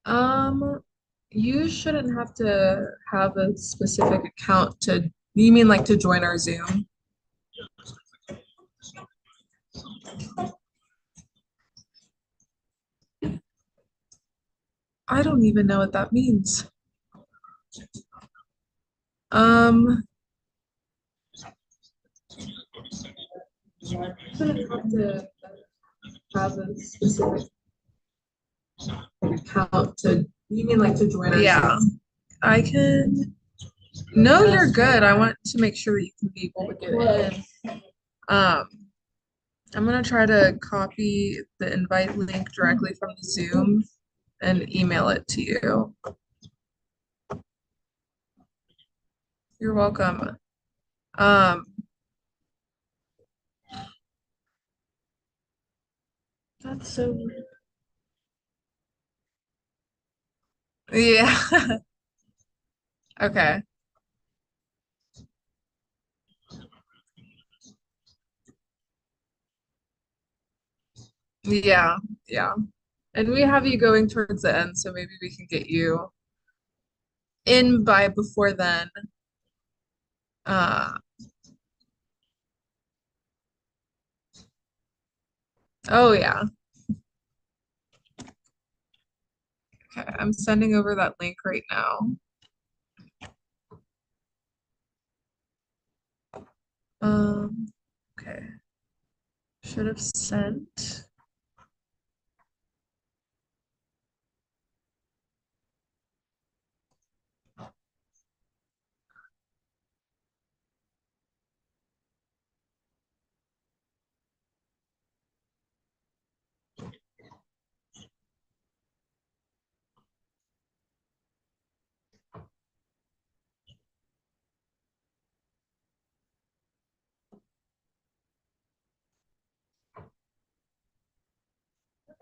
Um, you shouldn't have to have a specific account to, you mean like to join our Zoom? I don't even know what that means. Um, you shouldn't have to have a specific account to, you mean like to join our Yeah, Zoom? I can, no, you're good. I want to make sure that you can be able to get in. Um, I'm gonna try to copy the invite link directly from the Zoom and email it to you. You're welcome. Um, that's so weird. Yeah. Okay. Yeah. Yeah. And we have you going towards the end, so maybe we can get you in by before then. Uh, oh yeah. Okay. I'm sending over that link right now. Okay. Should have sent.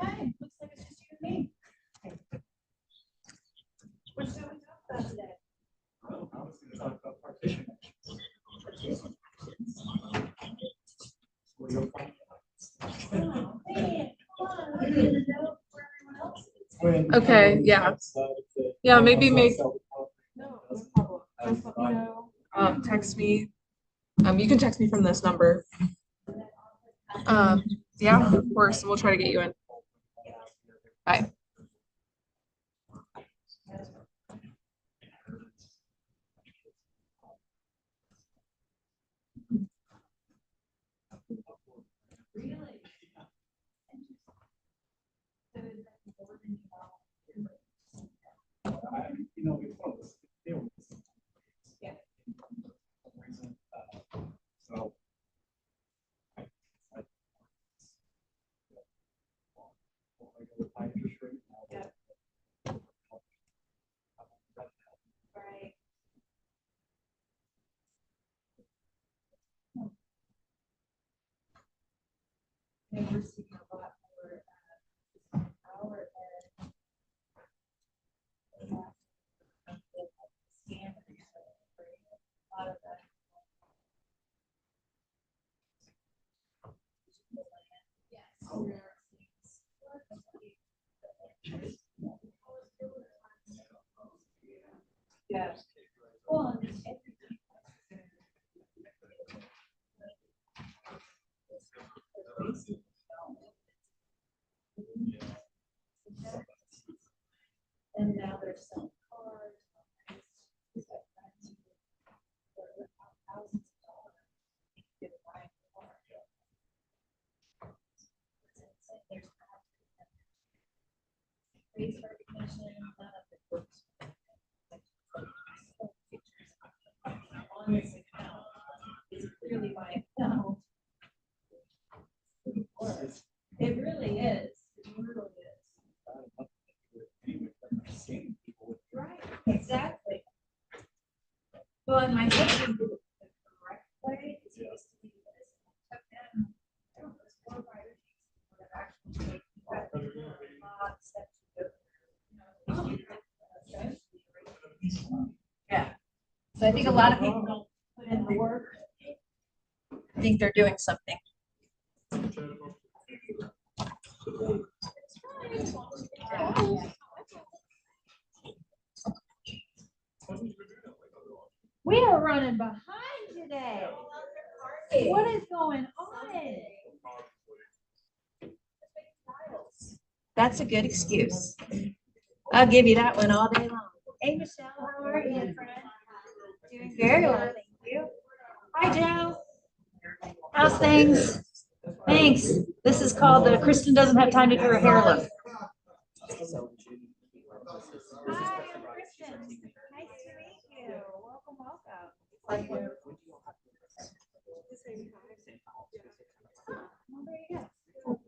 Okay, looks like it's just you and me. What shall we talk about today? Well, I was gonna talk about partition actions. Well, you'll find Oh, man, come on, we need to know where everyone else is. when Okay, yeah. Yeah, maybe make. No, No, no problem. Just let me know. Text me. You can text me from this number. Um, yeah, of course. We'll try to get you in. Bye. Really? You know, it's one of those deals. Yeah. So. High interest rate. Yeah. Right. And we're seeing a lot more power and scammers. A lot of that. Yes. Yeah. Well, and and now they're selling cars. Thousands of dollars. Get a car. There's face recognition, none of it works. On this account is clearly my account. It really is. It really is. Right, exactly. Well, and my husband did it the correct way. Is he used to be this. Took him, I don't know, it's 4 or 5 years. Would have actually taken that step to go through. Yeah. So I think a lot of people don't put in the work. I think they're doing something. running behind today. What is going on? That's a good excuse. I'll give you that one all day long. Hey, Michelle, how are you, friend? Doing very well, thank you. Hi, Joe. How's things? Thanks. This is called the Kristen doesn't have time to do her hair look. Hi, I'm Kristen. Nice to meet you. Welcome, welcome. Well, there you go.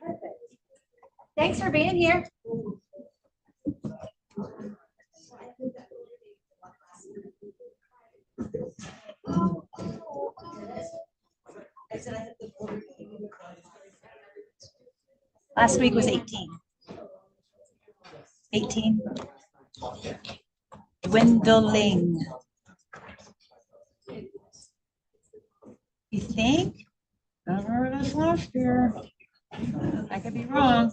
Perfect. Thanks for being here. Last week was 18. 18. Dwindling. You think? I don't remember this last year. I could be wrong.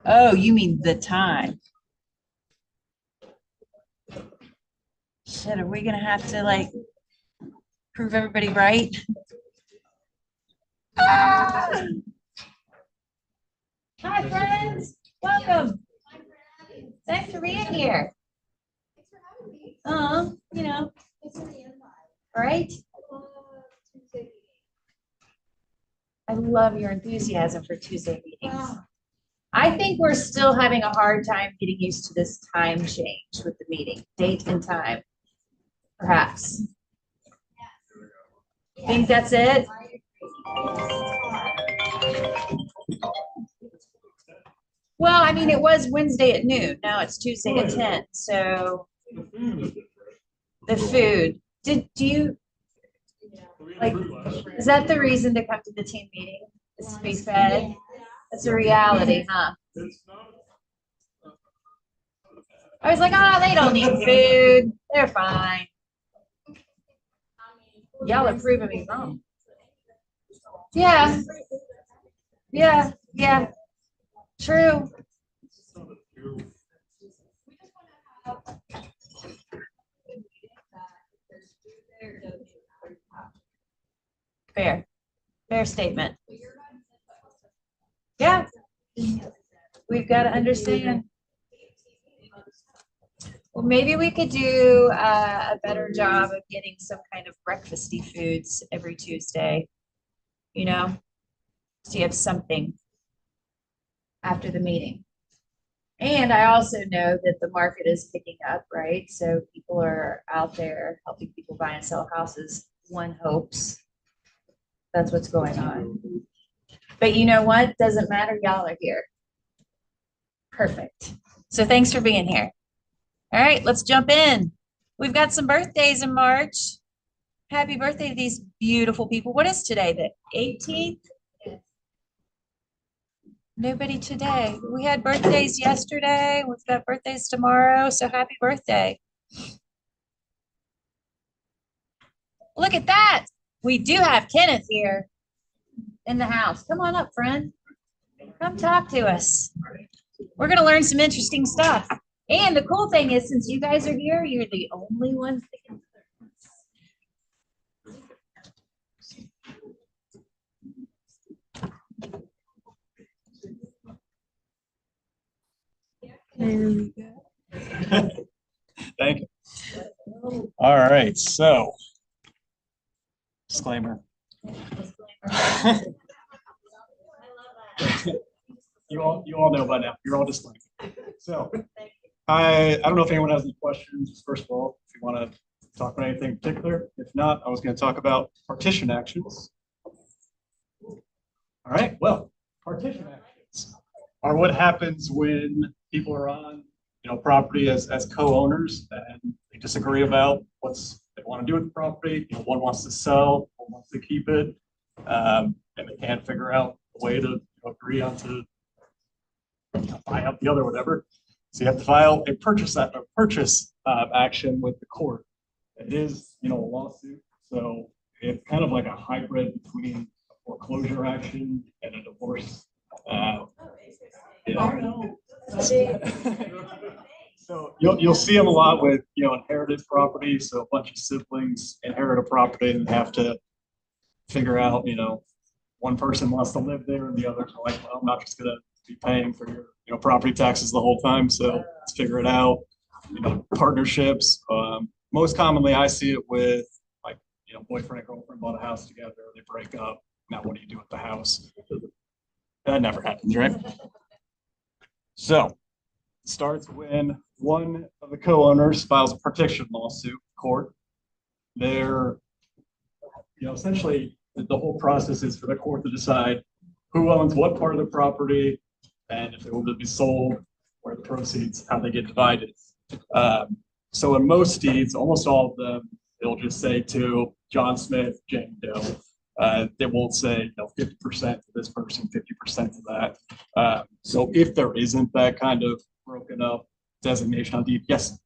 Oh, you mean the time? Shit, are we gonna have to like prove everybody right? Ah! Hi, friends. Welcome. Thanks for being here. You know, right? I love your enthusiasm for Tuesday meetings. I think we're still having a hard time getting used to this time change with the meeting, date and time, perhaps. Think that's it? Well, I mean, it was Wednesday at noon. Now it's Tuesday at 10. So the food. Do you like, is that the reason to come to the team meeting? Is to be fed? It's a reality, huh? I was like, oh, they don't need food. They're fine. Y'all are proving me wrong. Yeah. Yeah. Yeah. True. Fair. Fair statement. Yeah. We've got to understand. Well, maybe we could do a better job of getting some kind of breakfasty foods every Tuesday, you know, so you have something after the meeting. And I also know that the market is picking up, right? So people are out there helping people buy and sell houses. One hopes that's what's going on. But you know what? Doesn't matter. Y'all are here. Perfect. So thanks for being here. All right, let's jump in. We've got some birthdays in March. Happy birthday to these beautiful people. What is today? The 18th? Nobody today. We had birthdays yesterday. We've got birthdays tomorrow. So happy birthday. Look at that. We do have Kenneth here in the house. Come on up, friend. Come talk to us. We're going to learn some interesting stuff. And the cool thing is, since you guys are here, you're the only ones that can There we go. Thank you. All right, so disclaimer. You all know by now. You're all disclaimed. So I don't know if anyone has any questions. First of all, if you want to talk about anything in particular. If not, I was going to talk about partition actions. All right. Well, partition actions are what happens when people are on, property as co-owners and they disagree about what's they want to do with the property. One wants to sell, one wants to keep it, and they can't figure out a way to agree on to buy out the other, whatever. So you have to file a purchase action with the court. It is, a lawsuit. So it's kind of like a hybrid between a foreclosure action and a divorce. So you'll see them a lot with, inherited property. So a bunch of siblings inherit a property and have to figure out, one person wants to live there and the other's like, well, I'm not just gonna be paying for your, property taxes the whole time. So let's figure it out. Partnerships. Most commonly I see it with like, boyfriend and girlfriend bought a house together, they break up. Now what do you do with the house? That never happens, right? So it starts when one of the co-owners files a partition lawsuit court. They're, essentially the whole process is for the court to decide who owns what part of the property and if it will be sold, where the proceeds, how they get divided. So in most deeds, almost all of them, they'll just say to John Smith, Jane Doe. They won't say 50% to this person, 50% to that. So if there isn't that kind of broken up designation on deed, yes.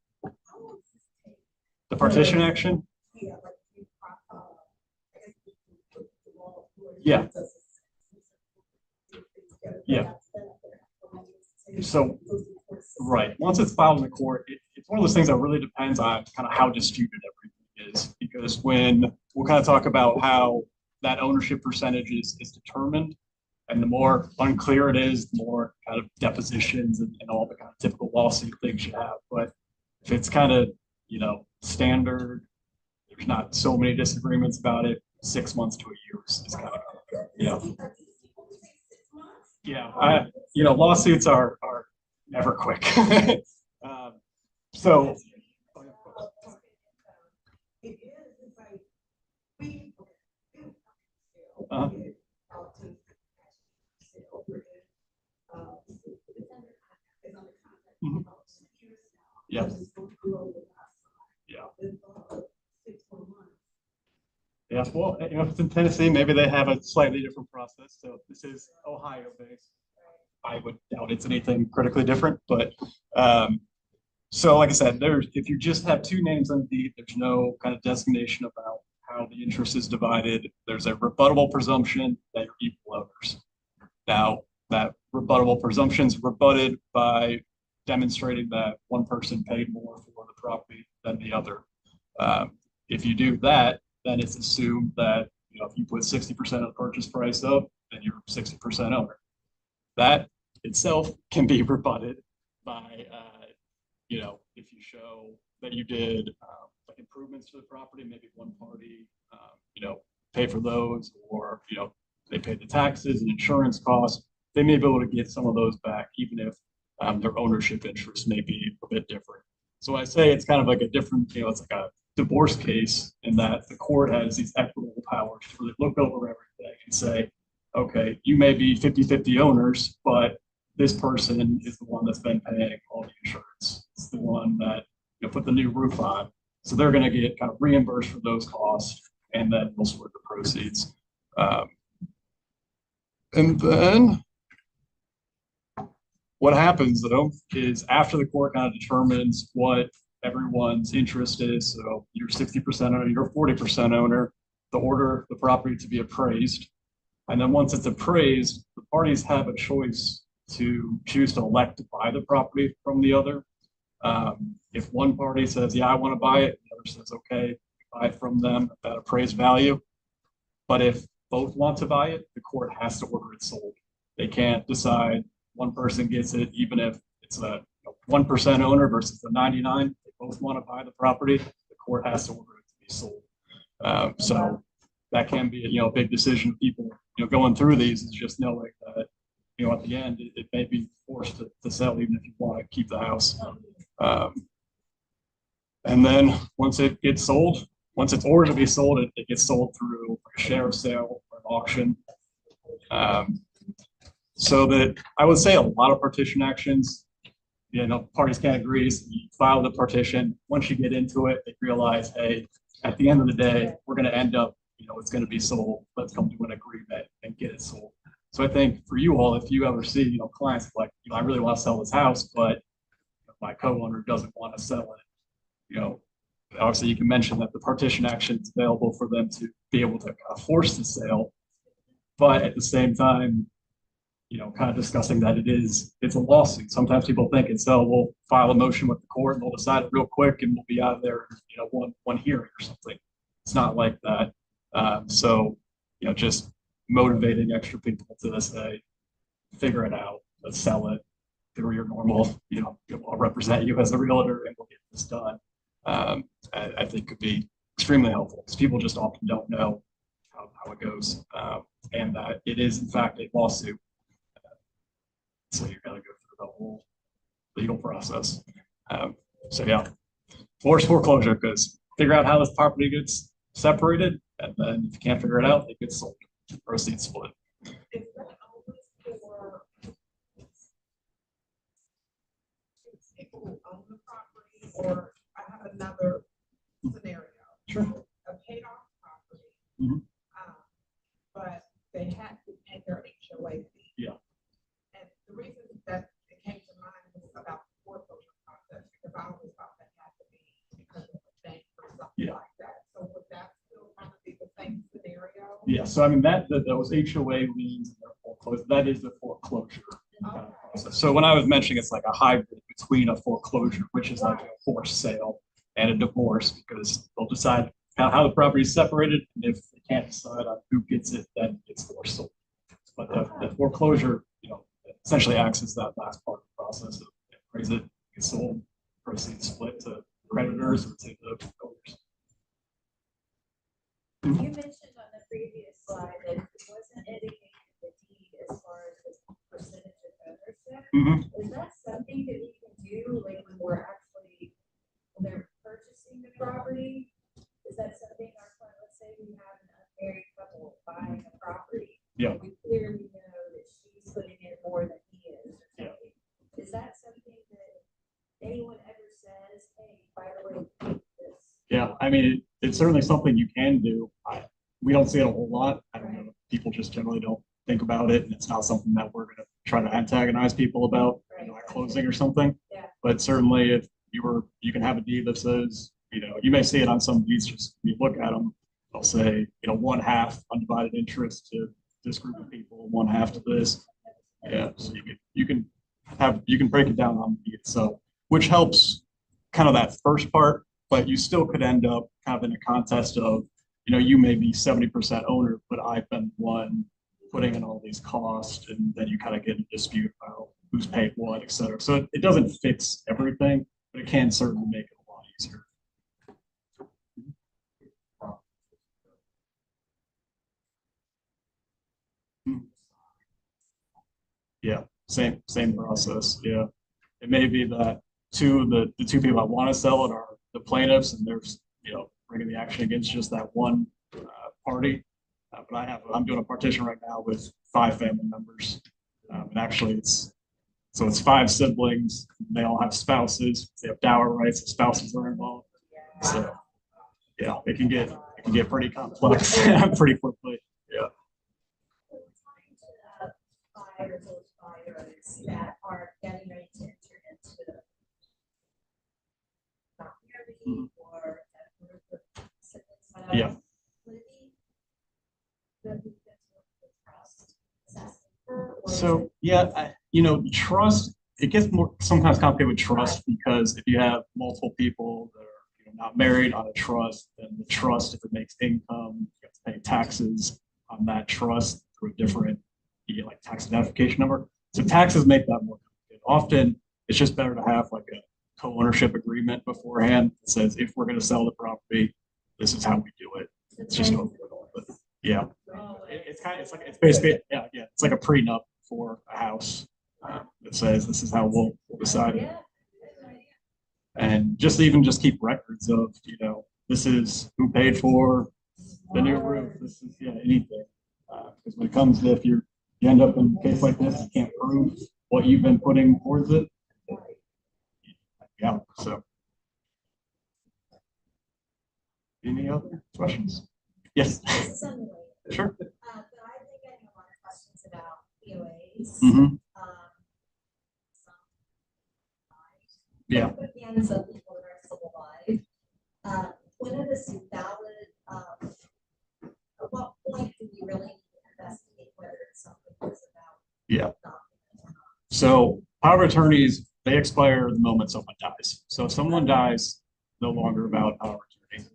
The partition action? Yeah. Yeah. So, right. Once it's filed in the court, it's one of those things that really depends on kind of how disputed everything is. Because when we'll kind of talk about how that ownership percentage is determined, and the more unclear it is, the more kind of depositions and all the kind of typical lawsuit things you have. But if it's kind of, standard, there's not so many disagreements about it, 6 months to a year is kind of, yeah. Lawsuits are never quick. So. Uh, mhm. Yeah. Yeah. Yeah. Well, if it's in Tennessee, maybe they have a slightly different process. So this is Ohio based. I would doubt it's anything critically different, but so like I said, if you just have two names on the deed, there's no kind of designation about how the interest is divided. There's a rebuttable presumption that you're equal owners. Now, that rebuttable presumption is rebutted by demonstrating that one person paid more for the property than the other. If you do that, then it's assumed that if you put 60% of the purchase price up, then you're 60% owner. That itself can be rebutted by, if you show that you did like improvements to the property, maybe one party, pay for those, or they paid the taxes and insurance costs. They may be able to get some of those back, even if their ownership interest may be a bit different. So I say it's kind of like a different, it's like a divorce case in that the court has these equitable powers to really look over everything and say, okay, you may be 50-50 owners, but this person is the one that's been paying all the insurance. It's the one that put the new roof on. So they're going to get kind of reimbursed for those costs, and then we'll split the proceeds. And then what happens though is after the court kind of determines what everyone's interest is, so you're 60% owner, you're 40% owner, the order the property to be appraised. And then once it's appraised, the parties have a choice to choose to elect to buy the property from the other. If one party says, yeah, I want to buy it, the other says, okay, buy it from them at that appraised value. But if both want to buy it, the court has to order it sold. They can't decide one person gets it, even if it's a 1% owner versus the 99. They both want to buy the property, the court has to order it to be sold. So that can be a big decision. People going through these is just knowing that at the end it may be forced to sell even if you want to keep the house. And then once it gets sold, once it's ordered to be sold, it gets sold through a share sale or an auction. So that I would say a lot of partition actions, parties can't agree. So you file the partition. Once you get into it, they realize, hey, at the end of the day, we're going to end up, it's going to be sold. Let's come to an agreement and get it sold. So I think for you all, if you ever see, clients like, I really want to sell this house, but my co-owner doesn't want to sell it, obviously you can mention that the partition action is available for them to be able to kind of force the sale. But at the same time, kind of discussing that it's a lawsuit. Sometimes people think it's, oh, we'll file a motion with the court and they'll decide it real quick and we'll be out of there, one hearing or something. It's not like that. So, just motivating extra people to say, figure it out, let's sell it through your normal, I'll represent you as a realtor and we'll get this done. I think could be extremely helpful because people just often don't know how it goes, and that it is in fact a lawsuit. So you got to go through the whole legal process. So yeah, force foreclosure, because figure out how this property gets separated, and then if you can't figure it out, it gets sold. Proceeds split. Is that always for people who own the property, or I have another scenario? Sure. A paid off property, Mhm. but they had to pay their HOA fee. Yeah. And the reason that it came to mind was about the foreclosure process, because I always thought that had to be because of a bank or something Yeah. like that. So would that still kind of be the same scenario? Yeah, so I mean those HOA liens and their foreclosure, that is the foreclosure process. So when I was mentioning it's like a hybrid between a foreclosure, which is like a forced sale, and a divorce, because they'll decide how the property is separated, and if they can't decide on who gets it, then it's forced sold. But the foreclosure, essentially acts as that last part of the process of raise it, gets sold, proceeds split to creditors or to the owners. You mentioned on the previous slide that it wasn't indicated in the deed as far as the percentage of ownership. Mhm. Is that something that we can do, like when they're purchasing the property? Is that something let's say we have an unmarried couple buying a property. Yeah. We clearly know that she's putting in more than he is or Yeah. something. Is that something that anyone ever says, hey, by the way, keep this? Yeah, I mean, it's certainly something you can do. We don't see it a whole lot. I don't know. People just generally don't think about it, and it's not something that we're going to try to antagonize people about, at closing or something. Yeah. But certainly, if you can have a deed that says, you may see it on some deeds. Just when you look at them, they'll say, 1/2 undivided interest to this group of people, 1/2 to this. Yeah, so you can break it down on the deed itself, which helps kind of that first part. But you still could end up kind of in a contest of, you may be 70% owner, but I've been one putting in all these costs, and then you kind of get a dispute about who's paid what, et cetera. So it doesn't fix everything, but it can certainly make it a lot easier. Yeah, same process. Yeah, it may be that the two people that want to sell it are the plaintiffs, and there's bringing the action against just that one party. But I'm doing a partition right now with 5 family members, and actually it's 5 siblings. They all have spouses. They have dower rights. The spouses are involved. So yeah, it can get pretty complex pretty quickly. Yeah. Buyers that are getting ready to enter into not married or that group of siblings. Yeah. Would it be the trust assessment? So yeah, trust, it gets more sometimes complicated with trust, because if you have multiple people that are not married on a trust, then the trust, if it makes income, you have to pay taxes on that trust through a different like tax identification number. So taxes make that more complicated. Often it's just better to have like a co-ownership agreement beforehand that says, if we're going to sell the property, this is how we do it. It's just over it. But yeah, it's basically it's like a prenup for a house that says this is how we'll decide it. And just keep records of this is who paid for the new roof. This is anything, because when it comes to, if you end up in a case like this, you can't prove what you've been putting towards it. Yeah. So, any other questions? Yes. Sure. But I've been getting a lot of questions about POAs. Mm-hmm. Yeah. And some people that are still alive. When it is valid, at what point do we really need to investigate whether it's something that's about So power of attorneys, they expire the moment someone dies. So if someone dies, no longer a valid power of attorney.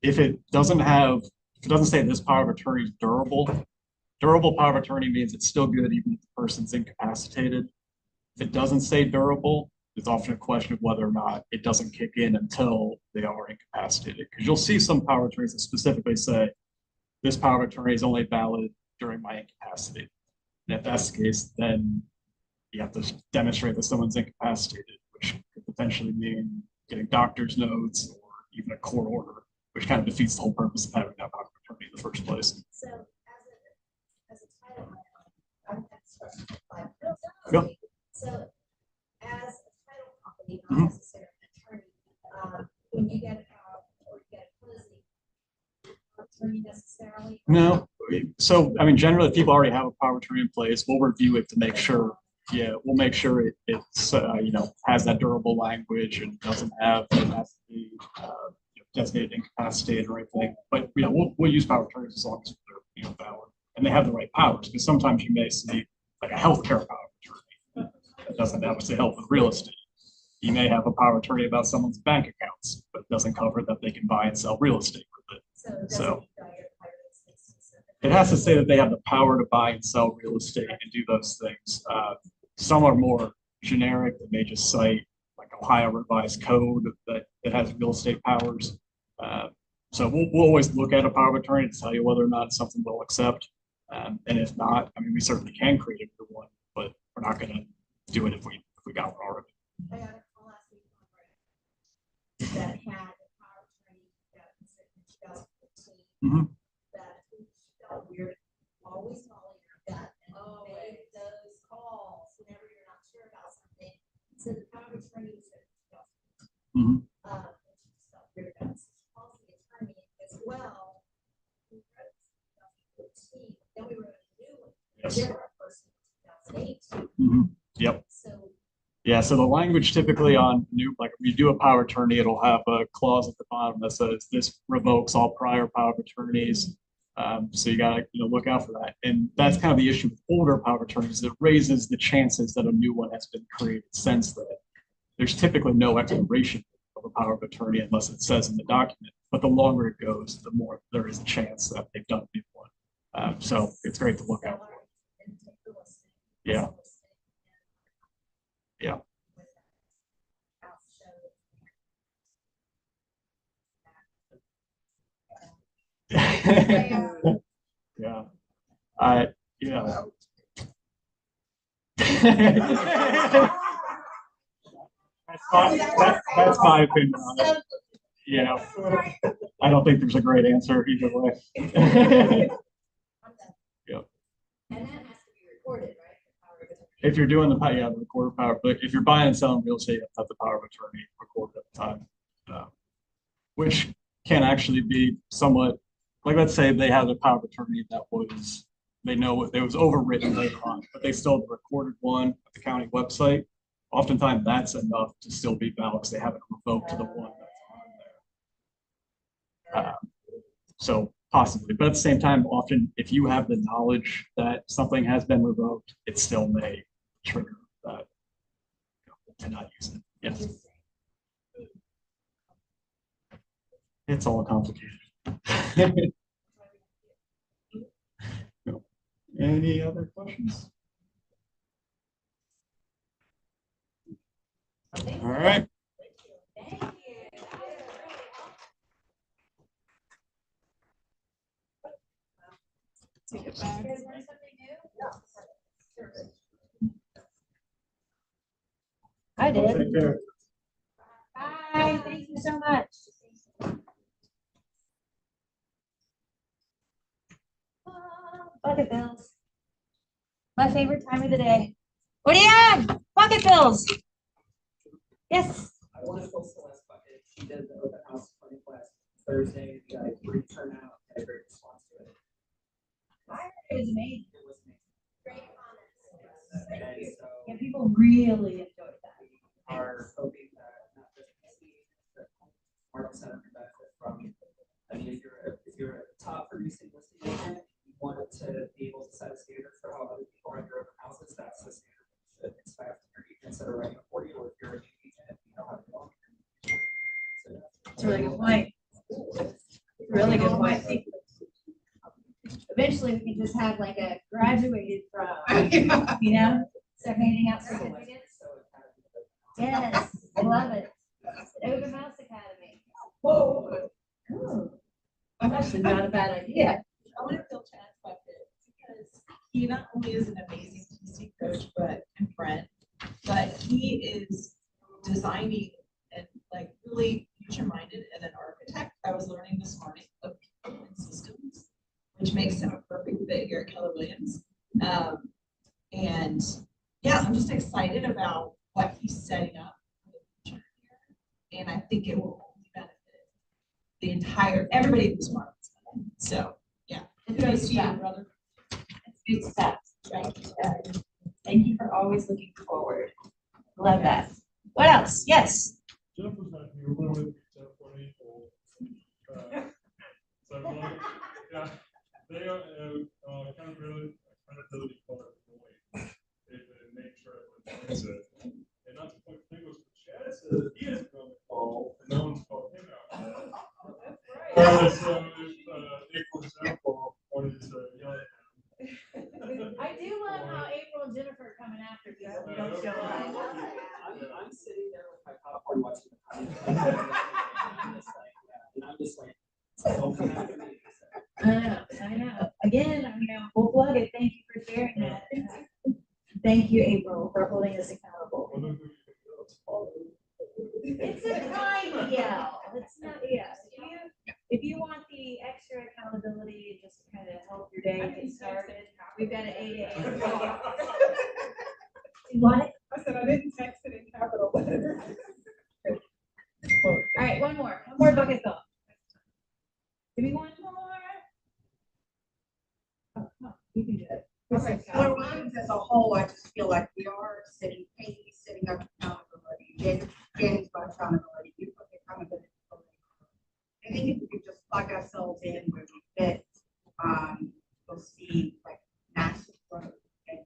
If it doesn't have, if it doesn't say this power of attorney is durable, durable power of attorney means it's still good even if the person's incapacitated. If it doesn't say durable, it's often a question of whether or not it doesn't kick in until they are incapacitated. Because you'll see some power of attorneys that specifically say, this power of attorney is only valid during my incapacity. And if that's the case, then you have to demonstrate that someone's incapacitated, which could potentially mean getting doctor's notes or even a court order, which kind of defeats the whole purpose of having that power of attorney in the first place. So as a title, I'm Go. So as a title company, Mhm. not necessarily an attorney, when you get or you get a closing, attorney necessarily. No, so I mean, generally, if people already have a power of attorney in place, we'll review it to make sure. Yeah, we'll make sure it's has that durable language and doesn't have it has to be designated incapacitated or anything. But we'll use power of attorneys as long as they're valid and they have the right powers. Because sometimes you may see like a healthcare power of attorney that doesn't obviously help with real estate. You may have a power of attorney about someone's bank accounts, but it doesn't cover that they can buy and sell real estate with it. So it has to say that they have the power to buy and sell real estate and do those things. Some are more generic that may just cite like Ohio Revised Code that has real estate powers. So we'll always look at a power of attorney to tell you whether or not it's something we'll accept. And if not, I mean, we certainly can create a new one, but we're not going to do it if we got one already. I got a call last week that had a power of attorney that was written in 2015. Mhm. That felt weird, always calling your gut and made those calls whenever you're not sure about something. So the power of attorney was written in 2015. Mhm. Which just felt weird about it. So she calls the attorney as well. We wrote it in 2014. Then we wrote a new one. Yes. Different person in 2018. Mhm. Yep. So Yeah, so the language typically on new, like when you do a power of attorney, it'll have a clause at the bottom that says this revokes all prior power of attorneys. So you gotta look out for that. And that's kind of the issue with older power of attorneys. It raises the chances that a new one has been created since then. There's typically no expiration of a power of attorney unless it says in the document. But the longer it goes, the more there is a chance that they've done a new one. So it's great to look out for. Yeah. Yeah. Yeah. Yeah. That's my opinion on it. Yeah. I don't think there's a great answer either way. Yep. And that has to be recorded, right? The power of attorney. If you're doing the recorded power, but if you're buying and selling real estate, you have the power of attorney recorded at the time, which can actually be somewhat like, let's say they have a power of attorney that was, they know it was overwritten later on, but they still recorded one at the county website. Oftentimes that's enough to still be valid because they haven't revoked to the one that's on there. So possibly, but at the same time, often if you have the knowledge that something has been revoked, it still may trigger that to not use it. Yes. It's all complicated. Any other questions? All right. Thank you. Take it back. You guys learn something new? I did. Take care. Bye. Thank you so much. Bucket bills. My favorite time of the day. What do you have? Bucket bills. Yes. I want to post the last bucket. She did the open house clinic last Thursday. We got a great turnout, had a great response to it. It was amazing. It was amazing. Great comments. And so Yeah, people really enjoyed that. we are hoping that not just the but Mark Center can benefit from. I mean, if you're a top producing listing agent, you want to be able to set a standard for how other people run your open houses. That's that's the standard. Should expect your agents that are writing it for you, or if you're a new agent, you don't have to go. That's a really good point. Really good point. Eventually, we can just have like a graduated from, you know, start handing out certificates. Yes, I love it. Open House Academy. Whoa. Ooh. Actually, not a bad idea. I want to feel Chad's about this because he not only is an amazing PC coach, and friend, but he is designing and like really future minded and an architect. I was learning this morning of systems, which makes him a perfect fit here at Keller Williams. And yeah, I'm just excited about what he's setting up for the future here. And I think it will only benefit the entire, everybody who's smart. So yeah. It's good stuff. Brother. It's good stuff. Right. Thank you for always looking forward. Love that. What else? Yes. Jeff was not here, we're going to be Jeff on April. So, yeah, they are accountability part of the way. They make sure everyone does it. And not to point fingers, but Chad said he is going to call, and no one's called him out. So if April Jeff wanted to yell at him. I do love how April and Jennifer are coming after you. We don't show up. I'm sitting there with my popcorn watching the I'm just like, don't come after me. I know. Again, full blooded. Thank you for sharing that. Thank you, April, for holding us accountable. It's a kind yell. It's not, yes. If you want the extra accountability, just to kind of help your day get started, we've got an 8 a.m. What? I said I didn't text it in capital letters. All right, one more bucket fill. Give me one more. Oh, come on, you can do it. Okay, Keller Williams as a whole, I just feel like we are setting up accountability. Jenny's about accountability. You put the accountability. I think if we could just plug ourselves in where we fit, we'll see like massive growth. And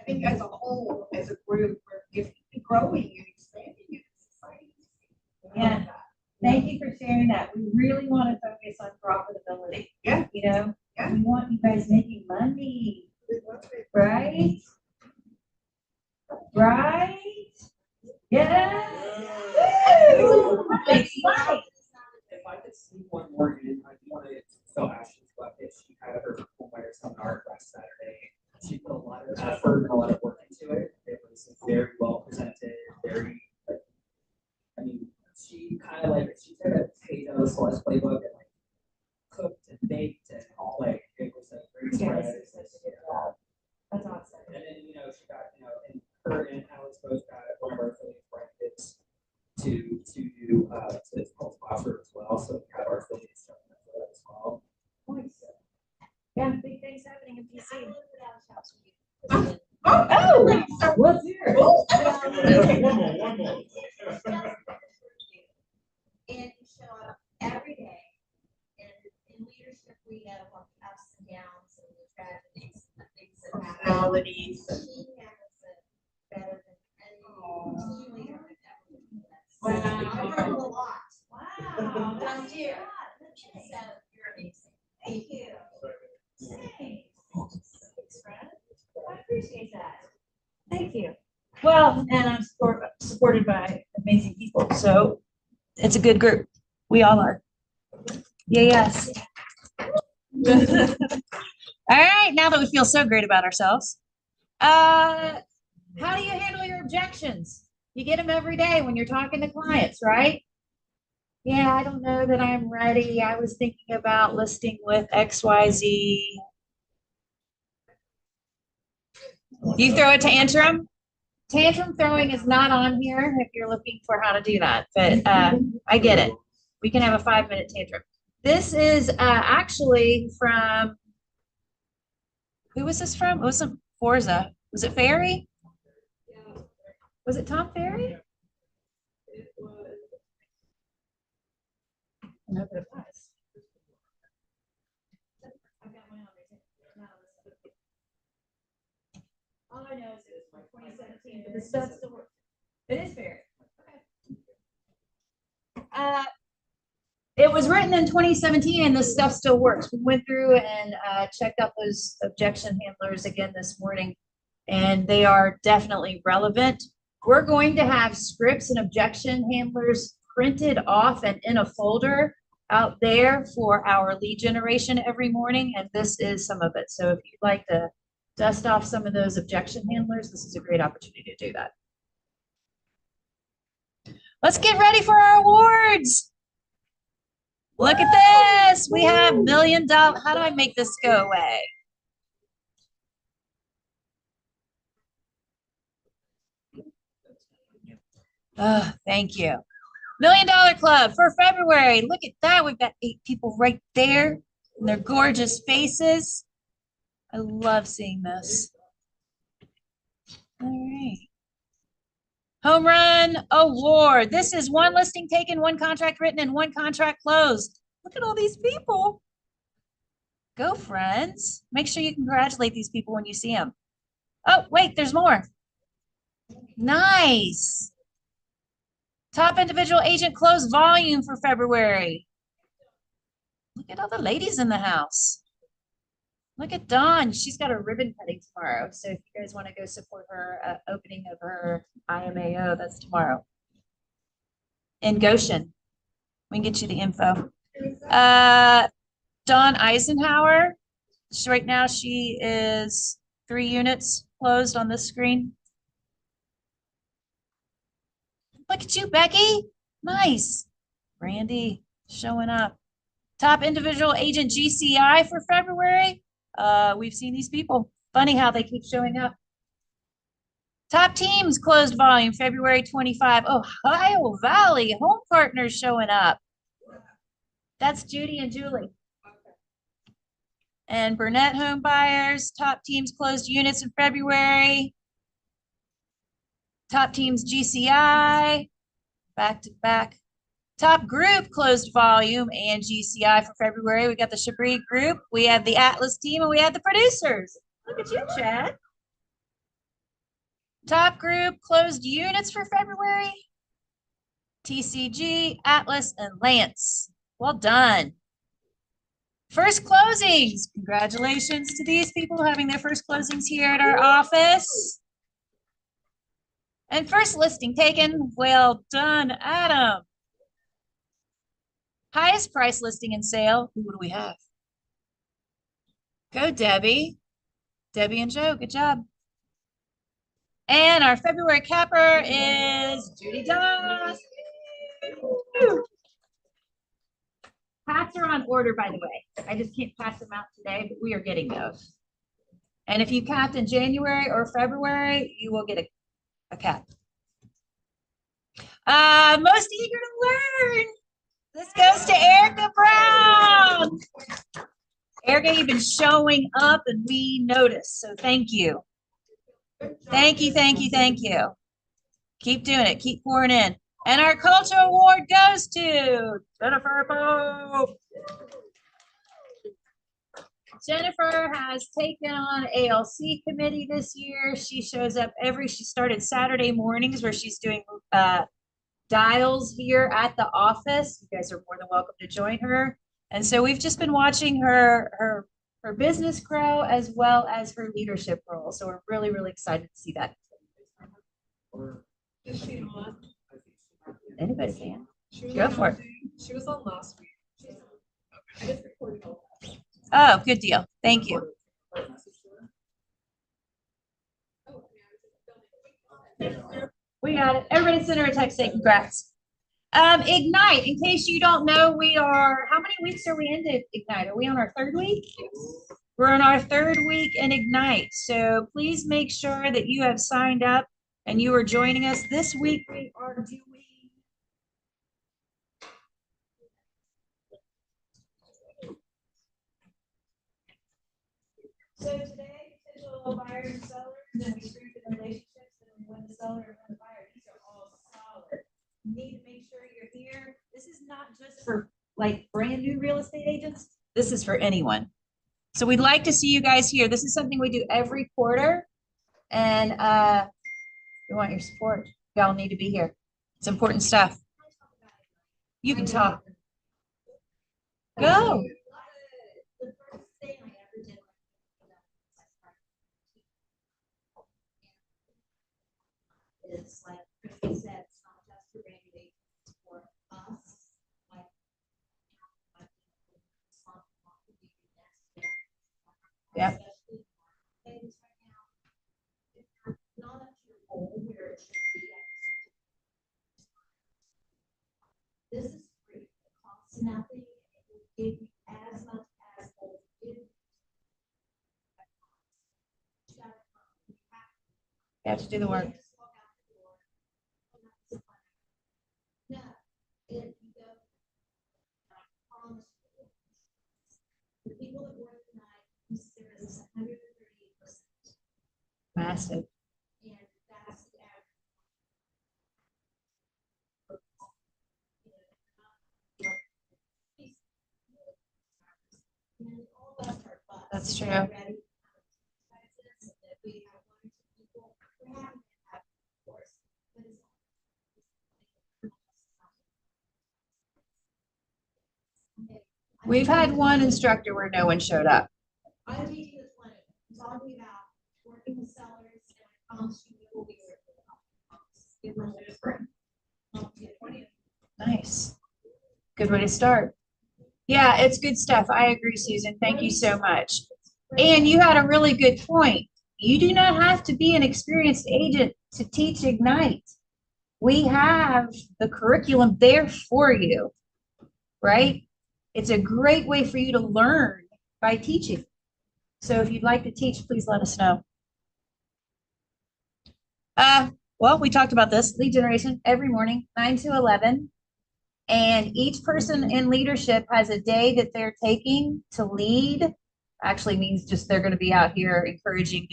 I think as a whole, as a group, we're growing and expanding in society. Yeah. Thank you for sharing that. We really want to focus on profitability. Yeah. Yeah. We want you guys making money. Right? Right? Yes. If I could sneak one more in, I do want to fill Ashley's bucket. She had her home buyer seminar last Saturday. She put a lot of effort and a lot of work into it. It was very well presented, very she kind of she took a page out of the Celeste playbook and cooked and baked and all it was a great spread. That's awesome. And then she got and her and Alex both got one of our affiliate brackets to do to sponsor as well. So we have our affiliates stuff as well. Nice. Yeah, big things happening in PC. Let's hear it. One more. And you show up every day. And in leadership, we know what the ups and downs and the tragedies and the things that happen. Personalities. She handles it better than any team leader I've ever been. Wow. I learned a lot. Wow. Last year. So you're amazing. Thank you. Thanks, Fred. I appreciate that. Thank you. Well, and I'm supported by amazing people, so it's a good group. We all are. Yeah, yes. All right, now that we feel so great about ourselves, how do you handle your objections? You get them every day when you're talking to clients, right? Yeah, I don't know that I'm ready. I was thinking about listing with XYZ. You throw a tantrum? Tantrum throwing is not on here if you're looking for how to do that, but I get it. We can have a 5-minute tantrum. This is actually from, who was this from? It wasn't Forza. Was it Ferry? Was it Tom Ferry? It was. No, but it was. I've got mine on there. I know is it was 2017, but the stuff still works. It is fair. It was written in 2017 and this stuff still works. We went through and checked out those objection handlers again this morning, and they are definitely relevant. We're going to have scripts and objection handlers printed off and in a folder out there for our lead generation every morning, and this is some of it. So if you'd like to dust off some of those objection handlers, this is a great opportunity to do that. Let's get ready for our awards. Look at this. We have $1 million. How do I make this go away? Oh, thank you. $1 Million Club for February. Look at that. We've got 8 people right there and their gorgeous faces. I love seeing this. All right. Home Run Award. This is 1 listing taken, 1 contract written, and 1 contract closed. Look at all these people. Go, friends. Make sure you congratulate these people when you see them. Oh, wait, there's more. Nice. Top individual agent closed volume for February. Look at all the ladies in the house. Look at Dawn. She's got a ribbon cutting tomorrow. So if you guys want to go support her opening of her IMAO, that's tomorrow. In Goshen. We can get you the info. Dawn Eisenhower. Right now she is 3 units closed on this screen. Look at you, Becky. Nice. Randy showing up. Top individual agent GCI for February. We've seen these people. Funny how they keep showing up. Top teams closed volume February 25. Ohio Valley Home Partners showing up. That's Judy and Julie. And Burnett Home Buyers. Top teams closed units in February. Top teams GCI. Back to back. Top group closed volume and GCI for February. We got the Chabris group, we have the Atlas team, and we have the producers. Look at you, Chad. Top group closed units for February. TCG, Atlas, and Lance. Well done. First closings. Congratulations to these people having their first closings here at our office. And first listing taken. Well done, Adam. Highest price listing in sale. What do we have? Go, Debbie. Debbie and Joe, good job. And our February capper is Judy Doss. Hats are on order, by the way. I just can't pass them out today, but we are getting those. And if you capped in January or February, you will get a cap. Most eager to learn. This goes to Erica Brown. Erica, you've been showing up and we noticed, so thank you. Thank you, thank you, thank you. Keep doing it, keep pouring in. And our culture award goes to Jennifer Pope. Jennifer has taken on ALC committee this year. She shows up she started Saturday mornings where she's doing dials here at the office. You guys are more than welcome to join her. And so we've just been watching her business grow as well as her leadership role. So we're really, really excited to see that. Is she on? Anybody can. Go on for it. She was on last week. I just recorded all that. Oh, good deal. Thank you. We got it. Everybody send her a text saying congrats. Ignite, in case you don't know, how many weeks are we into Ignite? Are we on our 3rd week? We're on our 3rd week in Ignite. So please make sure that you have signed up and you are joining us. This week we are doing so today, potential buyers and sellers, then we strengthen relationships, and we win the seller and win the buyer. These are all solid. You need to make sure you're here. This is not just for like brand new real estate agents. This is for anyone. So we'd like to see you guys here. This is something we do every quarter. And we want your support. Y'all need to be here. It's important stuff. You can talk. Go. The first thing I ever did. Is like Christy said, it's not just for Randy, it's for us. Like, Yep. especially things right now. If you're not up to your goal where it should be. This is free. It costs nothing. It will give you as much as gold give. You have to do the work. No, if you go, I promise you, the people that work tonight consider this 138%. Massive. And that's the average. And all of us are butts. That's true. Ready? If we have one or two people, we're happy to have, of course, but it's We've had one instructor where no one showed up. I'm teaching this one. I'm talking about working with sellers, and I promise you it will be worth. Nice. Good way to start. Yeah, it's good stuff. I agree, Susan. Thank you so much. And you had a really good point. You do not have to be an experienced agent to teach Ignite. We have the curriculum there for you, right? It's a great way for you to learn by teaching. So if you'd like to teach, please let us know. Well, we talked about this lead generation every morning, 9 to 11. And each person in leadership has a day that they're taking to lead. Actually means just they're going to be out here encouraging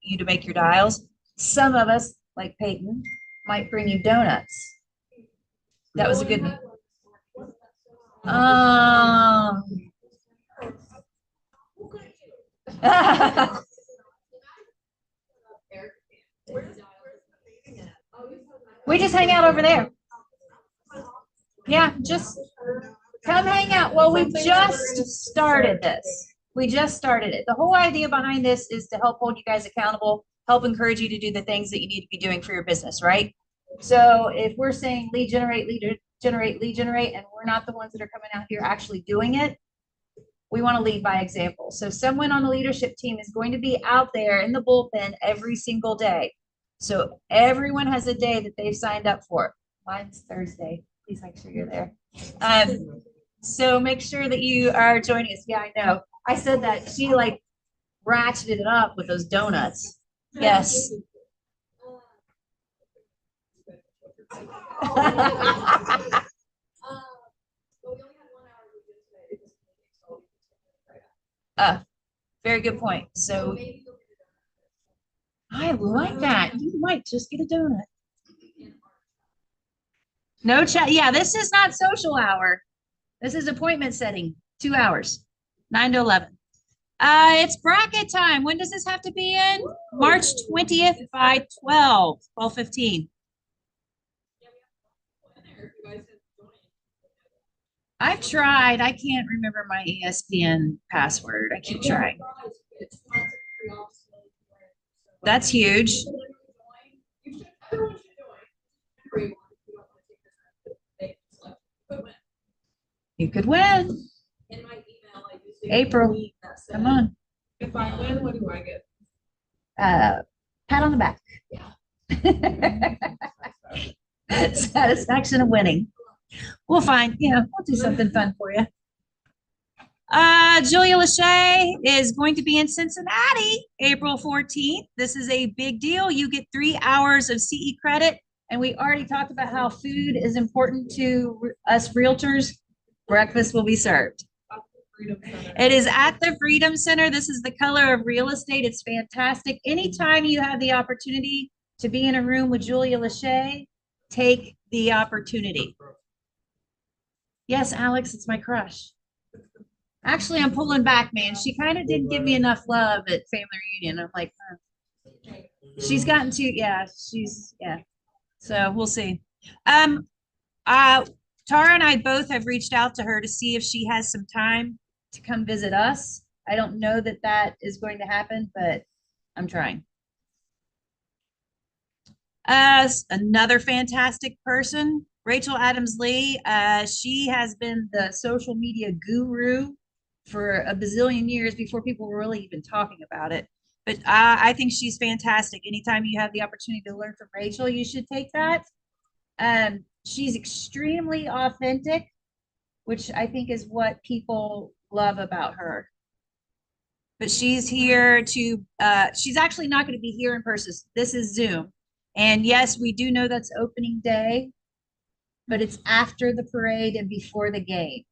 you to make your dials. Some of us, like Peyton, might bring you donuts. That was a good one. We just hang out over there. Yeah, just come hang out. Well, we just started this. We just started it. The whole idea behind this is to help hold you guys accountable, help encourage you to do the things that you need to be doing for your business, right? So if we're saying lead generate, and we're not the ones that are coming out here actually doing it, we want to lead by example. So someone on the leadership team is going to be out there in the bullpen every single day. So everyone has a day that they've signed up for. Mine's Thursday. Please make sure you're there. So make sure that you are joining us. Yeah, I know. I said that. She like ratcheted it up with those donuts. Yes. Very good point. So I like that. You might just get a donut. No chat. Yeah, this is not social hour. This is appointment setting. 2 hours, 9 to 11. It's bracket time. When does this have to be in? March 20th by 12:15. I've tried. I can't remember my ESPN password. I keep trying. That's huge. You could win. In my email, I used April, come on. If I win, what do I get? Pat on the back. Yeah. Satisfaction of winning. We'll find, we'll do something fun for you. Julia Lachey is going to be in Cincinnati, April 14th. This is a big deal. You get 3 hours of CE credit. And we already talked about how food is important to us realtors. Breakfast will be served. It is at the Freedom Center. This is the color of real estate. It's fantastic. Anytime you have the opportunity to be in a room with Julia Lachey, take the opportunity. Yes, Alex, it's my crush. Actually, I'm pulling back, man. She kind of didn't give me enough love at family reunion. I'm like, She's gotten to, yeah, yeah. So we'll see. Um, Tara and I both have reached out to her to see if she has some time to come visit us. I don't know that that is going to happen, but I'm trying. Another fantastic person, Rachel Adams Lee. She has been the social media guru for a bazillion years before people were really even talking about it. But I think she's fantastic. Anytime you have the opportunity to learn from Rachel, you should take that. She's extremely authentic, which I think is what people love about her. But she's here to, she's actually not going to be here in person. This is Zoom. And yes, we do know that's opening day, but it's after the parade and before the game.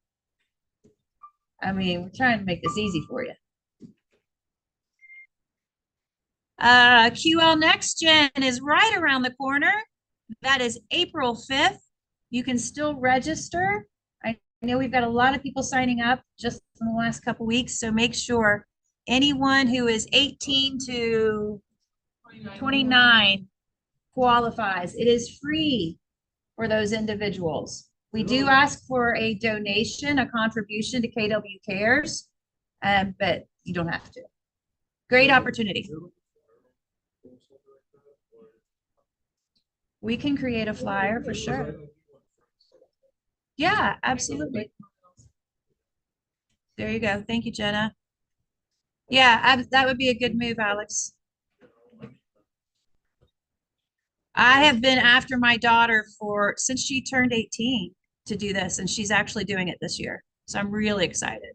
I mean, we're trying to make this easy for you. QL Next Gen is right around the corner. That is April 5th. You can still register. I know we've got a lot of people signing up just in the last couple weeks, so make sure anyone who is 18 to 29 qualifies. It is free for those individuals. We do ask for a donation, a contribution to KW Cares, but you don't have to. Great opportunity. We can create a flyer for sure. Yeah, absolutely. There you go. Thank you, Jenna. Yeah, that would be a good move, Alex. I have been after my daughter since she turned 18 to do this, and she's actually doing it this year. So I'm really excited.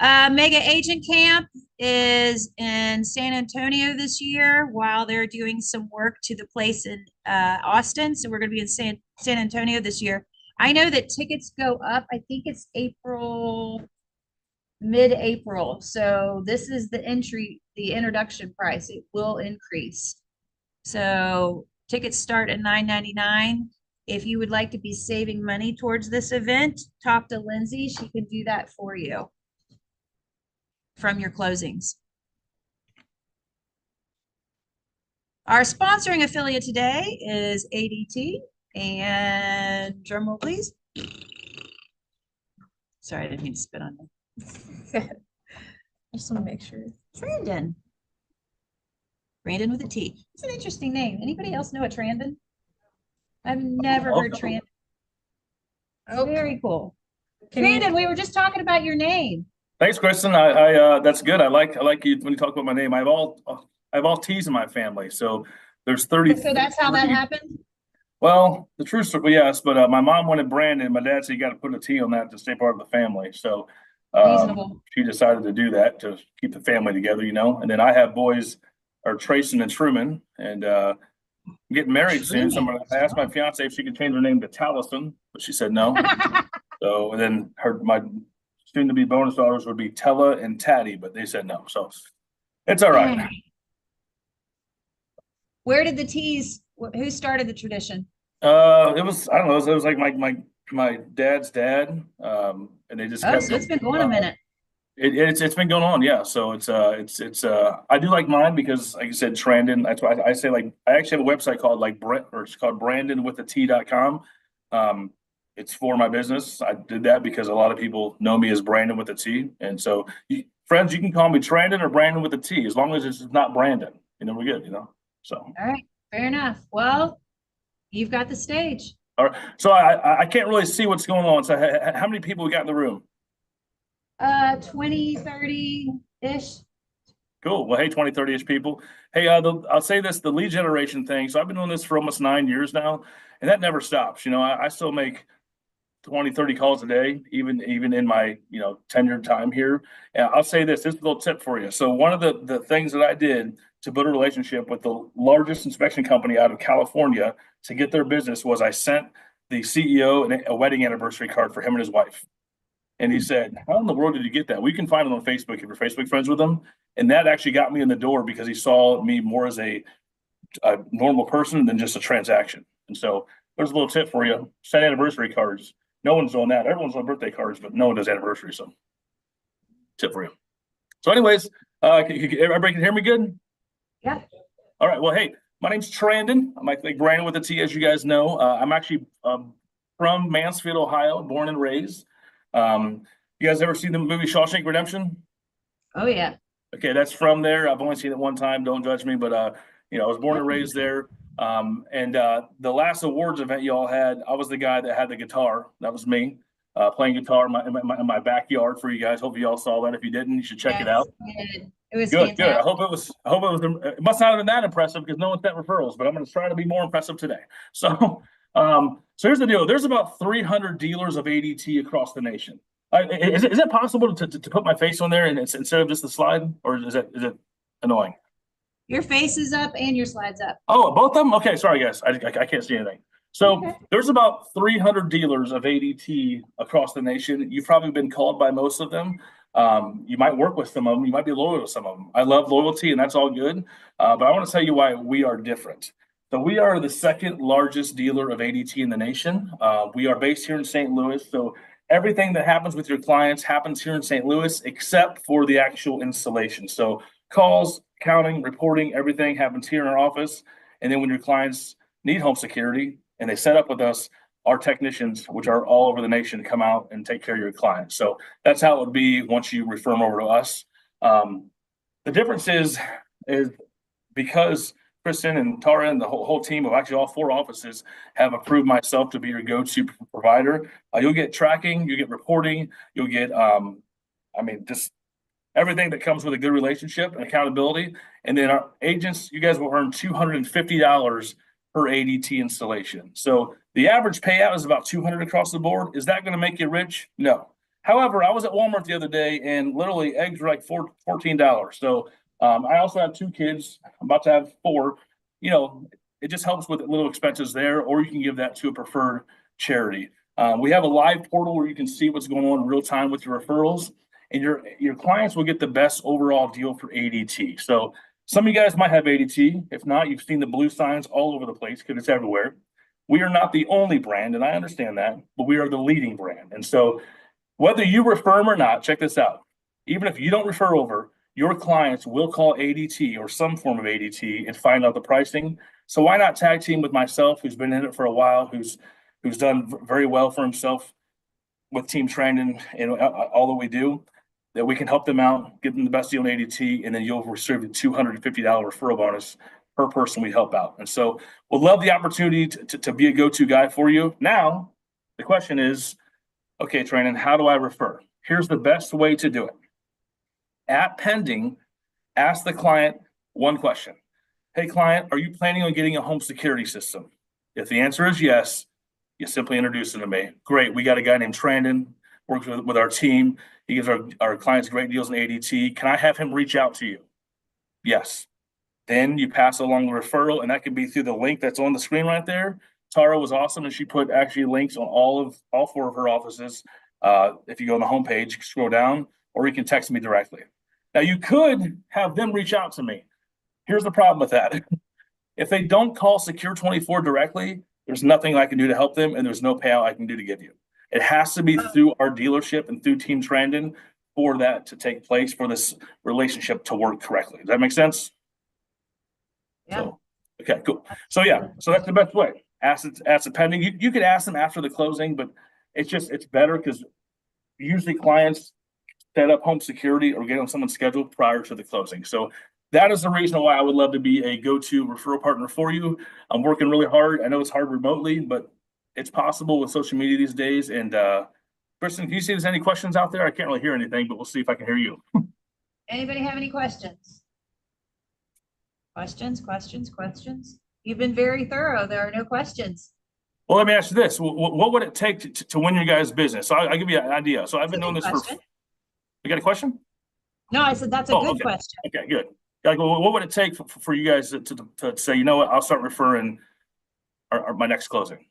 Mega Agent Camp is in San Antonio this year while they're doing some work to the place in Austin. So we're going to be in San Antonio this year. I know that tickets go up. I think it's mid-April. So this is the introduction price. It will increase. So tickets start at $9.99. If you would like to be saving money towards this event, talk to Lindsay. She can do that for you from your closings. Our sponsoring affiliate today is ADT, and drum roll, please. Sorry, I didn't mean to spit on you. I just want to make sure. Trandon. Brandon with a T. It's an interesting name. Anybody else know a Trandon? I've never heard Trandon. Oh, very cool. Brandon, we were just talking about your name. Thanks, Kristen. I that's good. I like you when you talk about my name. I have all T's in my family, so there's 30. So that's how that happened? Well, the truth is, yes, but my mom wanted Brandon. My dad said you got to put a T on that to stay part of the family. So she decided to do that to keep the family together, And then I have boys are Trayson and Truman, and I'm getting married soon. So I asked my fiance if she could change her name to Taliesin, but she said no. So and then my soon-to-be bonus daughters would be Tella and Taddy, but they said no. So it's all right. Where did the T's? Who started the tradition? It was I don't know. It was like my dad's dad, and they just. Oh, so it's been going a minute. It's been going on, yeah. So it's I do like mine because, like you said, Trandon. That's why I say I actually have a website called it's called BrandonWithAT.com. It's for my business. I did that because a lot of people know me as Brandon with a T, and so friends, you can call me Trandon or Brandon with a T as long as it's not Brandon. We're good. So. All right, fair enough. Well, you've got the stage. All right. So I can't really see what's going on. So how many people we got in the room? 20, 30-ish. Cool. Well, hey, 20, 30-ish people. Hey, I'll say this, the lead generation thing. So I've been doing this for almost 9 years now, and that never stops. I still make 20, 30 calls a day, even in my, tenured time here. And I'll say this is a little tip for you. So one of the things that I did to build a relationship with the largest inspection company out of California to get their business was I sent the CEO a wedding anniversary card for him and his wife. And he said, how in the world did you get that? We can find it on Facebook if you're Facebook friends with him. And that actually got me in the door because he saw me more as a normal person than just a transaction. And so there's a little tip for you. Send anniversary cards. No one's doing that. Everyone's on birthday cards, but no one does anniversary. So tip for you. So anyways, everybody can hear me good? Yeah. All right. Well, hey, my name's Trandon. I'm like Brandon with a T, as you guys know. I'm actually from Mansfield, Ohio, born and raised. You guys ever seen the movie Shawshank Redemption? Oh, yeah. Okay, that's from there. I've only seen it one time. Don't judge me, but I was born and raised there. And the last awards event y'all had, I was the guy that had the guitar. That was me playing guitar in my backyard for you guys. Hope you all saw that. If you didn't, you should check it out. It was Good, good. fantastic. It must not have been that impressive because no one sent referrals, but I'm going to try to be more impressive today. So, so here's the deal. There's about 300 dealers of ADT across the nation. Is it possible to put my face on there and instead of just the slide, or is it annoying? Your face is up and your slide's up. Oh, both of them? Okay, sorry guys, I can't see anything. So Okay. there's about 300 dealers of ADT across the nation. You've probably been called by most of them. You might work with some of them. You might be loyal to some of them. I love loyalty, and that's all good. But I want to tell you why we are different. So we are the second largest dealer of ADT in the nation. We are based here in St. Louis. So everything that happens with your clients happens here in St. Louis, except for the actual installation. So calls, counting, reporting, everything happens here in our office. And then when your clients need home security and they set up with us, our technicians, which are all over the nation, come out and take care of your clients. So that's how it would be once you refer them over to us. The difference is because Kristen and Tara and the whole team of actually all 4 offices have approved myself to be your go-to provider. You'll get tracking, you get reporting, you'll get, just everything that comes with a good relationship and accountability. And then our agents, you guys will earn $250 per ADT installation. So the average payout is about $200 across the board. Is that going to make you rich? No. However, I was at Walmart the other day and literally eggs were like $14. So I also have 2 kids. I'm about to have 4. It just helps with little expenses there, or you can give that to a preferred charity. We have a live portal where you can see what's going on in real time with your referrals, and your clients will get the best overall deal for ADT. So some of you guys might have ADT. If not, you've seen the blue signs all over the place because it's everywhere. We are not the only brand, and I understand that, but we are the leading brand. And so whether you refer them or not, check this out. Even if you don't refer over, your clients will call ADT or some form of ADT and find out the pricing. So why not tag team with myself, who's been in it for a while, who's done very well for himself with Team Trandon and all that we do, that we can help them out, give them the best deal in ADT, and then you'll receive a $250 referral bonus per person we help out. And so we'll love the opportunity to be a go-to guy for you. Now, the question is, okay, Trandon, how do I refer? Here's the best way to do it. At pending, ask the client one question. Hey, client, are you planning on getting a home security system? If the answer is yes, you simply introduce them to me. Great, we got a guy named Trandon, works with our team. He gives our clients great deals in ADT. Can I have him reach out to you? Yes. Then you pass along the referral, and that can be through the link that's on the screen right there. Tara was awesome, and she put actually links on all 4 of her offices. If you go on the homepage, scroll down, or you can text me directly. Now, you could have them reach out to me. Here's the problem with that. If they don't call Secure 24 directly, there's nothing I can do to help them, and there's no payout I can do to give you. It has to be through our dealership and through Team Trandon for that to take place, for this relationship to work correctly. Does that make sense? Yeah. So, okay, cool. So that's the best way. Ask it pending. You could ask them after the closing, but it's better because usually clients set up home security or get on someone's schedule prior to the closing. So that is the reason why I would love to be a go-to referral partner for you. I'm working really hard. I know it's hard remotely, but it's possible with social media these days. And Kristen, can you see if there's any questions out there? I can't really hear anything, but we'll see if I can hear you. Anybody have any questions? Questions? You've been very thorough. There are no questions. Well, let me ask you this. What would it take to win your guys' business? So I'll give you an idea. So I've been doing this for. You got a question? No, I said that's a good question. Okay, good. Like, what would it take for you guys to say, you know what, I'll start referring my next closing?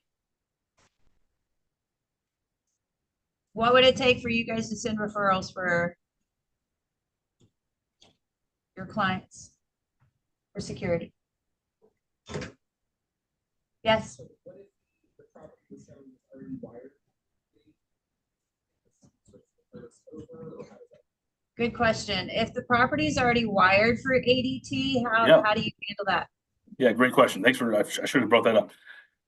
What would it take for you guys to send referrals for your clients for security? Yes. What if the property was shown already wired? Good question. If the property is already wired for ADT, Yeah. how do you handle that? Yeah, great question. Thanks for, I should have brought that up.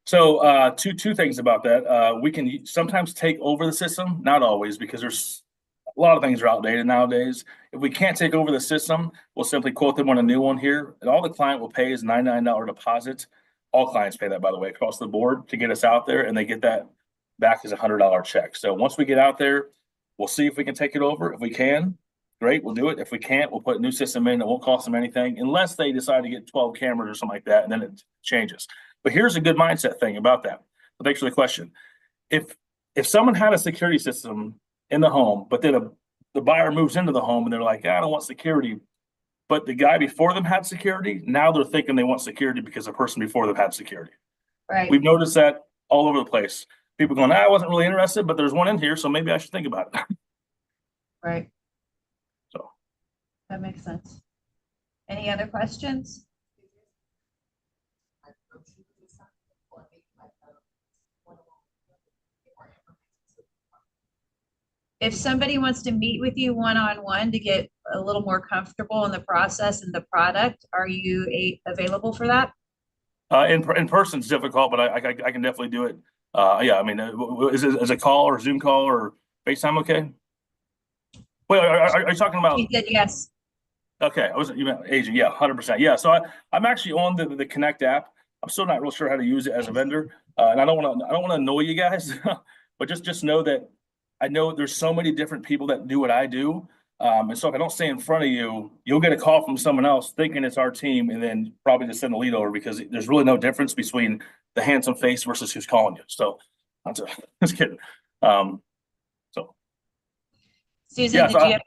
So two things about that. We can sometimes take over the system, not always, because there's a lot of things are outdated nowadays. If we can't take over the system, we'll simply quote them on a new one here. And all the client will pay is $99 deposit. All clients pay that, by the way, across the board to get us out there, and they get that back as $100 check. So once we get out there, we'll see if we can take it over. If we can, great, we'll do it. If we can't, we'll put a new system in. It won't cost them anything unless they decide to get 12 cameras or something like that, and then it changes. But here's a good mindset thing about that. But thanks for the question. If someone had a security system in the home, but then the buyer moves into the home and they're like, I don't want security, but the guy before them had security, now they're thinking they want security because the person before them had security. Right. We've noticed that all over the place. People going, I wasn't really interested, but there's one in here, so maybe I should think about it. Right. So that makes sense. Any other questions? If somebody wants to meet with you one-on-one to get a little more comfortable in the process and the product, are you available for that? in person is difficult, but I can definitely do it. Yeah, I mean, is a call or Zoom call or FaceTime okay? Wait, are you talking about? She said yes. Okay, I wasn't, you meant agent, yeah, 100%. Yeah, so I'm actually on the Connect app. I'm still not real sure how to use it as a vendor, and I don't want to annoy you guys, but just know that I know there's so many different people that do what I do, and so if I don't stay in front of you, you'll get a call from someone else thinking it's our team, and then probably just send the lead over because there's really no difference between the handsome face versus who's calling you. So, just kidding. So Susan, yeah, did so you have?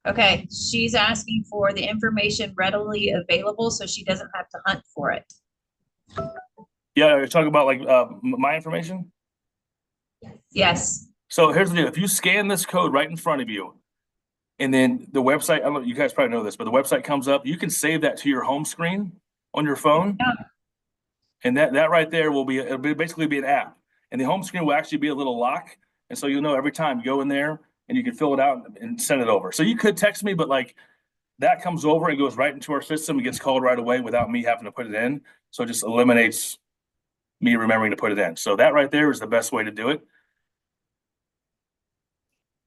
Okay, she's asking for the information readily available so she doesn't have to hunt for it. yeah, you're talking about like my information. Yes. So here's the deal. If you scan this code right in front of you, and then the website, I don't know, you guys probably know this, but the website comes up, you can save that to your home screen on your phone. Yeah. And that right there it'll basically be an app. And the home screen will actually be a little lock. And so you'll know every time you go in there and you can fill it out and send it over. So you could text me, but like that comes over and goes right into our system. It gets called right away without me having to put it in. So it just eliminates me remembering to put it in. So that right there is the best way to do it.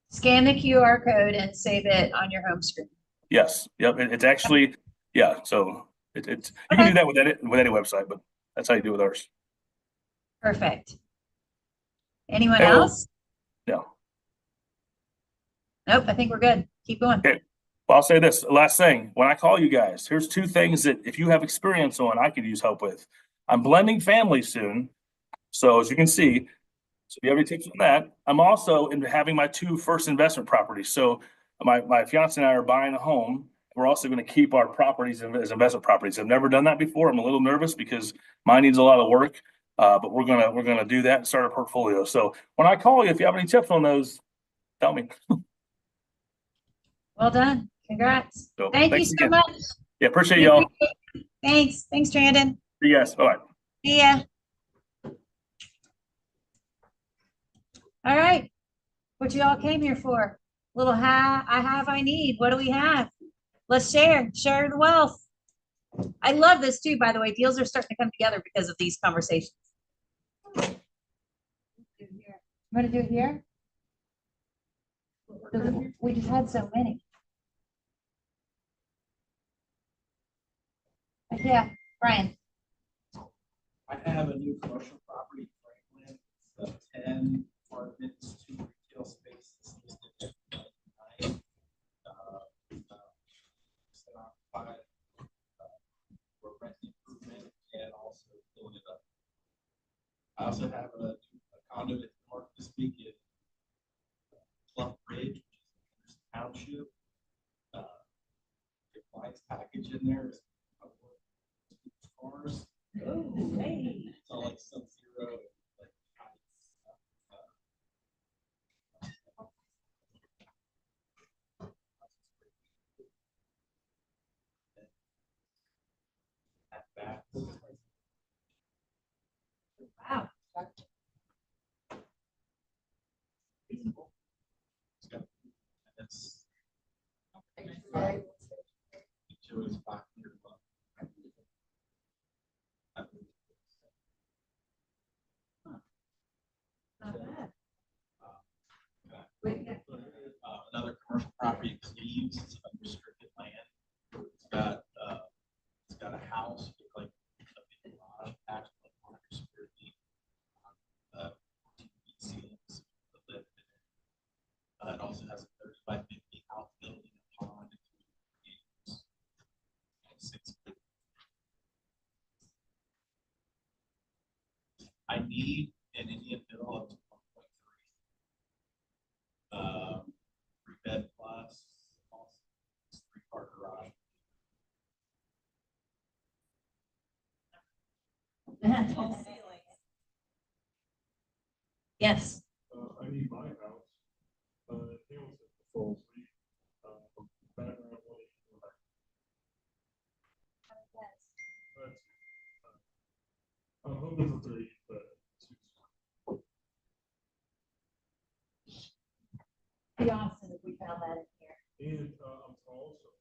Scan the QR code and save it on your home screen. Yes. Yep. It's actually, yeah. So it's you can do that with any website, but that's how you do it with ours. Perfect. Anyone Hey, well, else? no. Nope, I think we're good. Keep going. Okay. Well, I'll say this last thing. When I call you guys, here's two things that if you have experience on, I could use help with. I'm blending families soon. So as you can see, so if you have any tips on that, I'm also in having my two first investment properties. So my fiance and I are buying a home. We're also going to keep our properties as investment properties. I've never done that before. I'm a little nervous because mine needs a lot of work, but we're gonna do that and start a portfolio. So when I call you, if you have any tips on those, tell me. Well done. Congrats. So, Thank you thanks so again. much. Yeah, appreciate We y'all. appreciate it. Thanks. Thanks, Brandon. See you guys. Bye. See ya. All right. What you all came here for? Little I need. What do we have? Let's share the wealth. I love this too, by the way. Deals are starting to come together because of these conversations. I'm gonna do it here. We just had so many. Yeah, Brian. I have a new commercial property, Franklin, it's 10 apartments, 2 retail spaces listed at 9. Occupied, for rent improvement and also filling it up. I also have a condo at Park this week in Club Ridge, which is township. Your flights package in there is cars. Oh, hey. It's all like some Wow. It's. Two is $500. Not bad. Another commercial property in Cleves, it's unrestricted land. It's got a house with like a big garage, actually 100 square feet. TV ceilings to live in it. It also has a 30 by 50 outbuilding, a pond, and 6. I need an Indian middle up to 1.3. 3-bed plus, also 3-car garage. Yes. I need my house. He owns it for full suite. Background, what do you do about it? I'm hoping for 3, but Be awesome if we found that in here. and I'm tall, so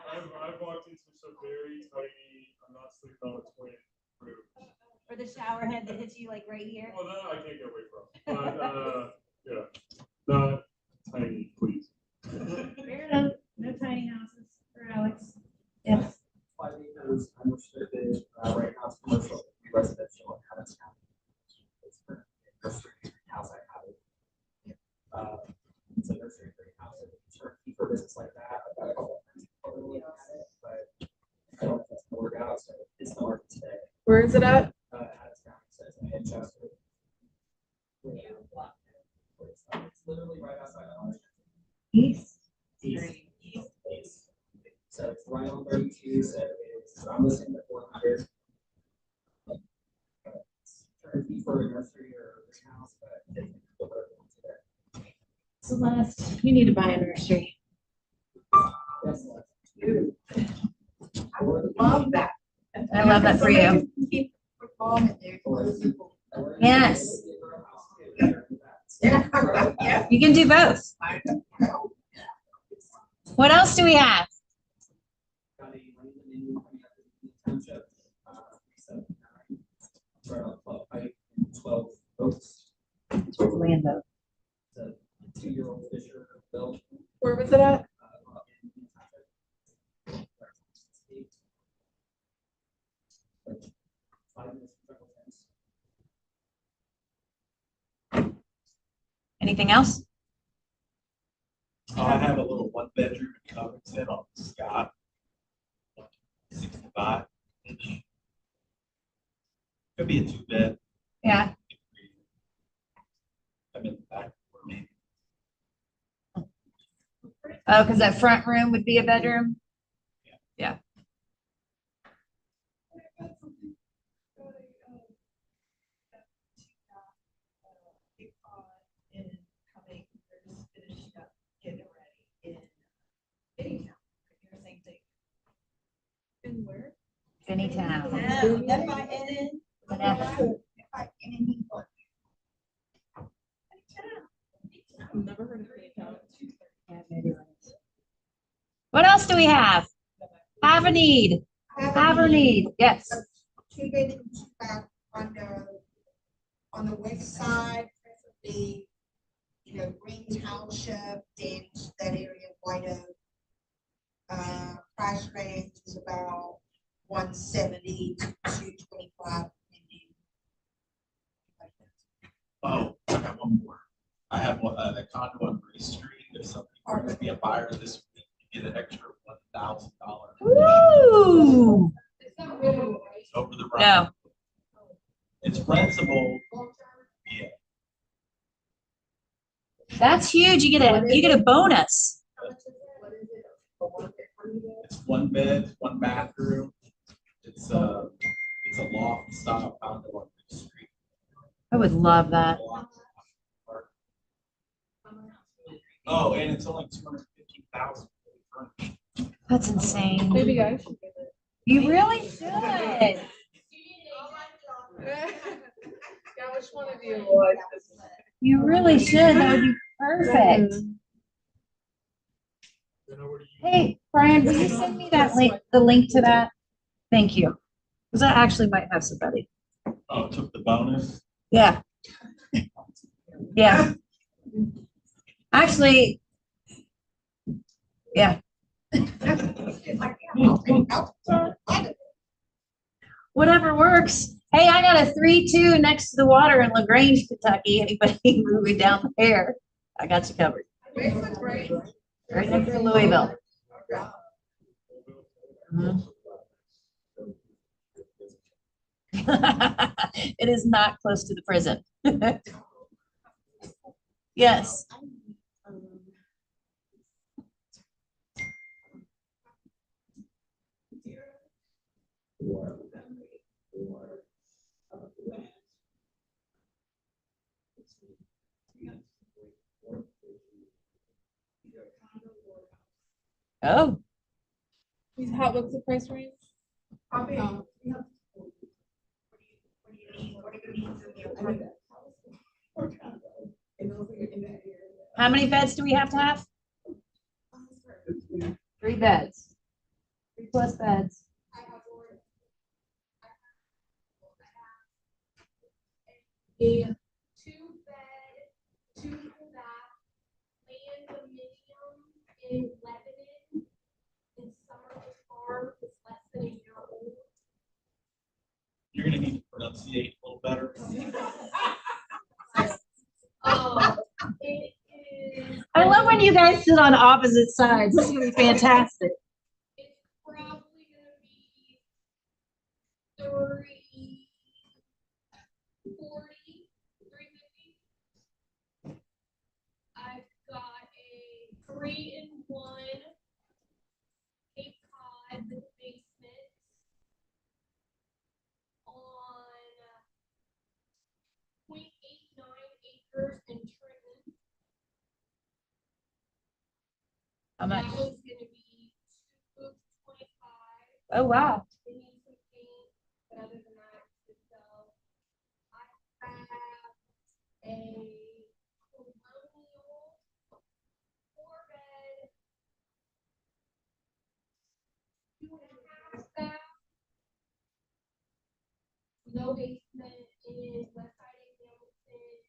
I've walked into some very tiny. I'm not sleeping on a twin room. Or the shower head that hits you like right here. Well, that I can't get away from. But yeah, not tiny, please. Fair enough. No tiny houses for Alex. Yes. 5 acres, unrestricted, right now it's commercial, residential, and Adams County. It's a nursery house I have. It's a nursery greenhouse, and turnkey for business like that. I've got a couple of friends who are looking at it, but I don't know if that's gonna work out, so it's the market today. Where is it at? Adams County says in Manchester. It's literally right outside of Manchester. East. East. So it's right on 32, so it's, I'm listening to 400. Turnkey for a nursery or a greenhouse, but it's today. Celeste, you need to buy a nursery. Yes, I would love that. I love that for you. Keep performing there for the people. Yes. Yeah, yeah. You can do both. I know. What else do we have? Got a land menu coming up in the township, 379, right on 12 Pike and 12 Oaks. It's Orlando. It's a 2-year-old Fisher built. Where was it at? Anything else? I have a little 1-bedroom in Covington on Scott. 65-inch. Could be a 2-bed. Yeah. I'm in the back for me. Oh, because that front room would be a bedroom? Yeah. In coming, they're just finishing up, getting it ready in Finneytown. You're the same thing. In where? Finneytown. F-I-N-N. F-I-N-N-E. I've never heard of it. What else do we have? Have a need. Have a need. Yes. 2-bedroom, 2-bath on the west side, preferably, Green Township, then that area, White Oak. Price range is about 170 to 225. Oh, I got one more. I have a condo on Gray Street. If somebody wants to be a buyer this week, you get an extra $1,000. Woo! Over the right. No. It's rentable. Yeah. That's huge. You get a bonus. It's 1 bed, 1 bathroom. It's a loft style condo on Gray Street. I would love that. Oh, and it's only 215,000. That's insane. Maybe I should get it. You really should. Yeah, which one of you would? You really should. That would be perfect. Hey, Brian, will you send me that link, the link to that? Thank you. Because I actually might have somebody. Oh, took the bonus. Yeah. Yeah. Actually, yeah. Whatever works. Hey, I got a 3-2 next to the water in LaGrange, Kentucky. Anybody moving down there? I got you covered. Right next to Louisville. Mhm. It is not close to the prison. Yes. Oh, What's the price range? how many beds do we have to have? 3 beds. 3+ beds. A 2-bed, 2-bath, land dominium in Lebanon, in Summerlin Farm, is less than a year old. You're gonna need to pronunciate a little better. It is. I love when you guys sit on opposite sides. This is gonna be fantastic. It's probably gonna be 30, 40, 350. I've got a 3-in-1 Cape Cod with basement on 0.89 acres in Trenton. How That much? one's gonna be 225. Oh, wow. It needs some paint, but other than that, it's good stuff. I have a colonial 4-bed, 2.5 bath, no basement in West Side of Hamilton.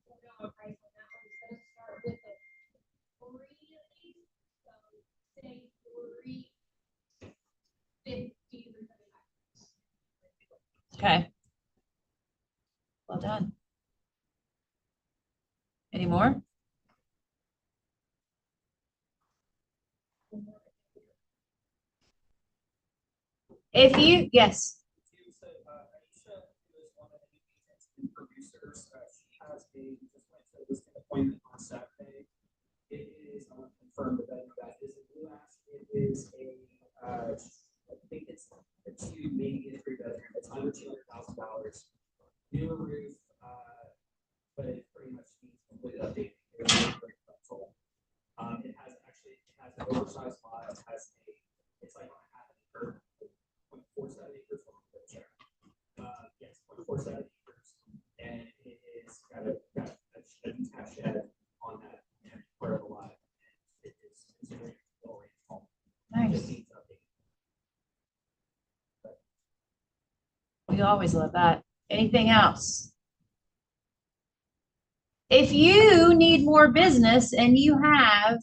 I don't know a price on that one. It's gonna start with a 3 at least, so say 350, 375. Okay. Well done. Any more? If you, yes. Producers, she has a, just went to this appointment on Saturday. It is confirmed that that is a blue ash. It is a, I think it's a 2, maybe a 3-bedroom. It's under $200,000. New roof, but it pretty much needs completely updated. It has actually, it has an oversized lot. It has a, it's like on a half an acre, 0.47 acres. Yes, 0.47 acres. And it is got a detached shed on that part of the lot. It is considered a low-range home. It Nice. needs updating. We always love that. Anything else? If you need more business and you have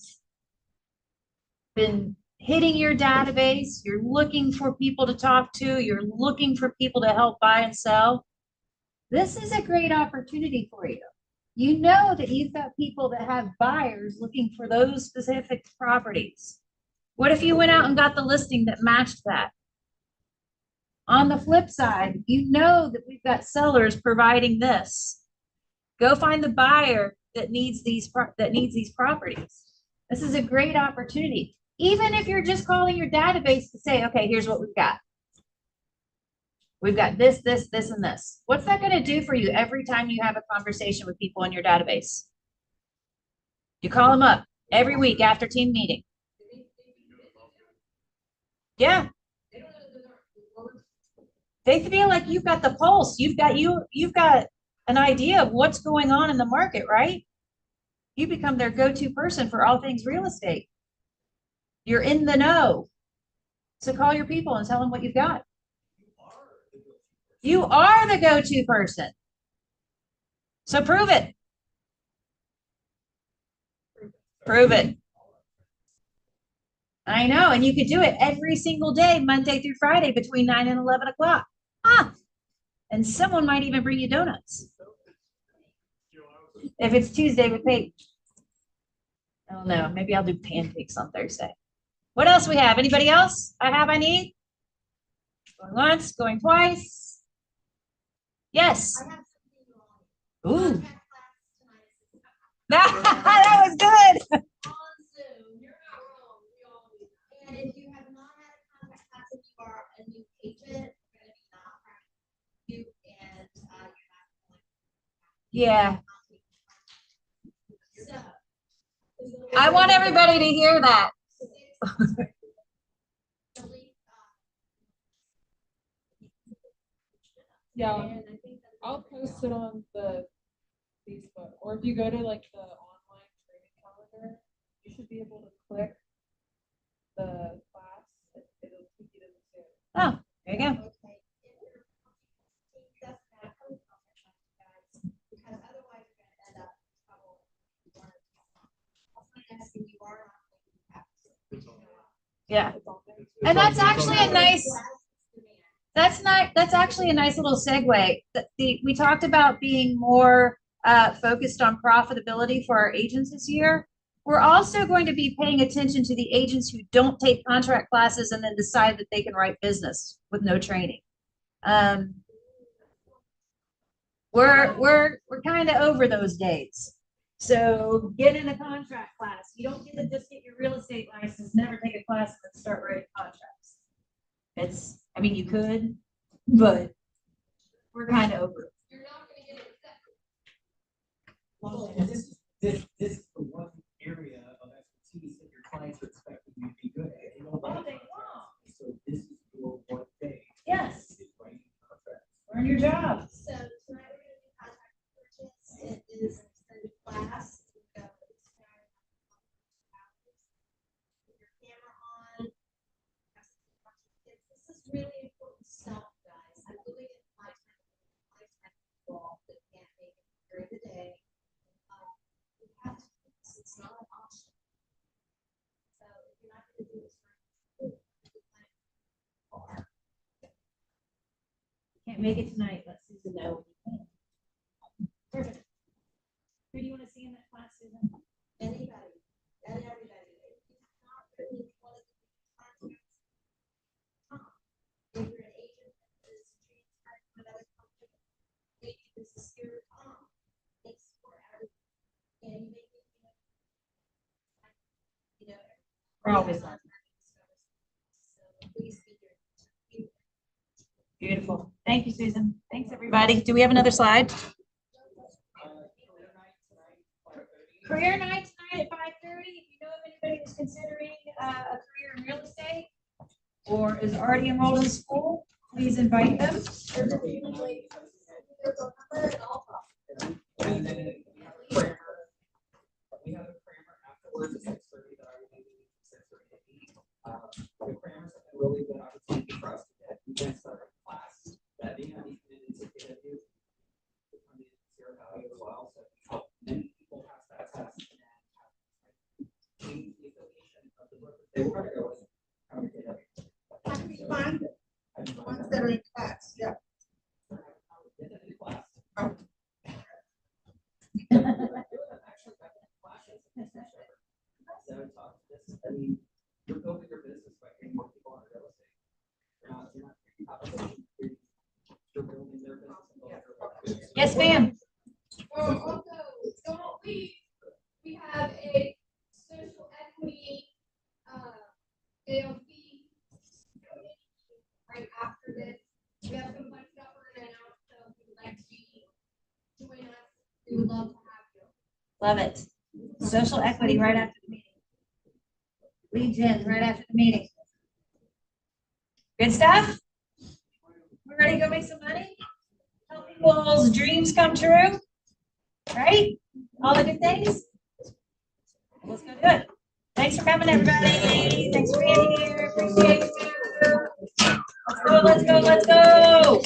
been hitting your database, you're looking for people to talk to, you're looking for people to help buy and sell, this is a great opportunity for you. You know that you've got people that have buyers looking for those specific properties. What if you went out and got the listing that matched that? On the flip side, you know that we've got sellers providing this. Go find the buyer that needs these properties. This is a great opportunity. Even if you're just calling your database to say, okay, here's what we've got. We've got this, this, this, and this. What's that going to do for you every time you have a conversation with people in your database? You call them up every week after team meeting. Yeah. They feel like you've got the pulse. You've got an idea of what's going on in the market, right? You become their go-to person for all things real estate. You're in the know. So call your people and tell them what you've got. You are the go-to person. So prove it. Prove it. I know, and you could do it every single day, Monday through Friday, between 9 and 11 o'clock. Ah, and someone might even bring you donuts. If it's Tuesday with Paige. Oh no, maybe I'll do pancakes on Thursday. What else we have? Anybody else? I need? Going once, going twice. Yes. Ooh. That was good. On Zoom, you're not wrong, we all do that. And if you have not had a contact class, if you are a new agent, you're gonna be not practicing you and you're Yeah. not. So. I want everybody to hear that. Yeah, I'll post it on the Facebook, or if you go to like the online training calendar, you should be able to click the class, it'll take you to the Zoom. Oh, there you go. Because otherwise you're gonna end up in trouble. Yeah. And that's actually a nice, that's actually a nice little segue. We talked about being more focused on profitability for our agents this year. We're also going to be paying attention to the agents who don't take contract classes and then decide that they can write business with no training. We're kind of over those days. So get in a contract class. You don't get to just get your real estate license, never take a class, and then start writing contracts. I mean, you could, but we're kind of over it. You're not gonna get it accepted. This is the one area of expertise that your clients are expecting you to be good at. All day long. So this is your one thing. Yes. Is writing contracts. Learn your job. So tonight we're gonna do contract purchase. It is an extended class. We've got your camera on. This is really important stuff, guys. I'm doing it my time involved that can't make it during the day. We have to, it's not an option. So if you're not gonna do this right, Can't make it tonight. Let Susan know. Perfect. Who do you want to see in that class, Susan? anybody, and everybody. If it's not really one of the contracts, if you're an agent that is transferring to another company, maybe this is your it's for everything. And you make it, We're always on. So please be here. Beautiful. Thank you, Susan. Thanks, everybody. Do we have another slide? Career night tonight at 5:30. If you know of anybody who's considering a career in real estate or is already enrolled in school, please invite them. And then we have a crammer afterwards at 6:30 that I will be doing 6:30 to 8. The crammers have been really good opportunity for us to get events that are in class that may not even be anticipated to come in zero value as well. So many people pass that test and have changed the affiliation of the book that they were going to go with. How do we find it? Ones that are in class, yeah. I mean, you're building your business by getting more people on real estate. You're building their business. Yes, ma'am. Also, don't leave. We have a social equity, ALP right after this. We have some fun stuff we're gonna announce, so if you would like to join us, we would love to have you. Love it. Social equity right after the meeting. Lead gen right after the meeting. Good stuff? ready to go make some money? Help people's dreams come true, right? All the good things. Let's go do it. Thanks for coming, everybody. Thanks for being here. Appreciate you. Let's go, let's go, let's go.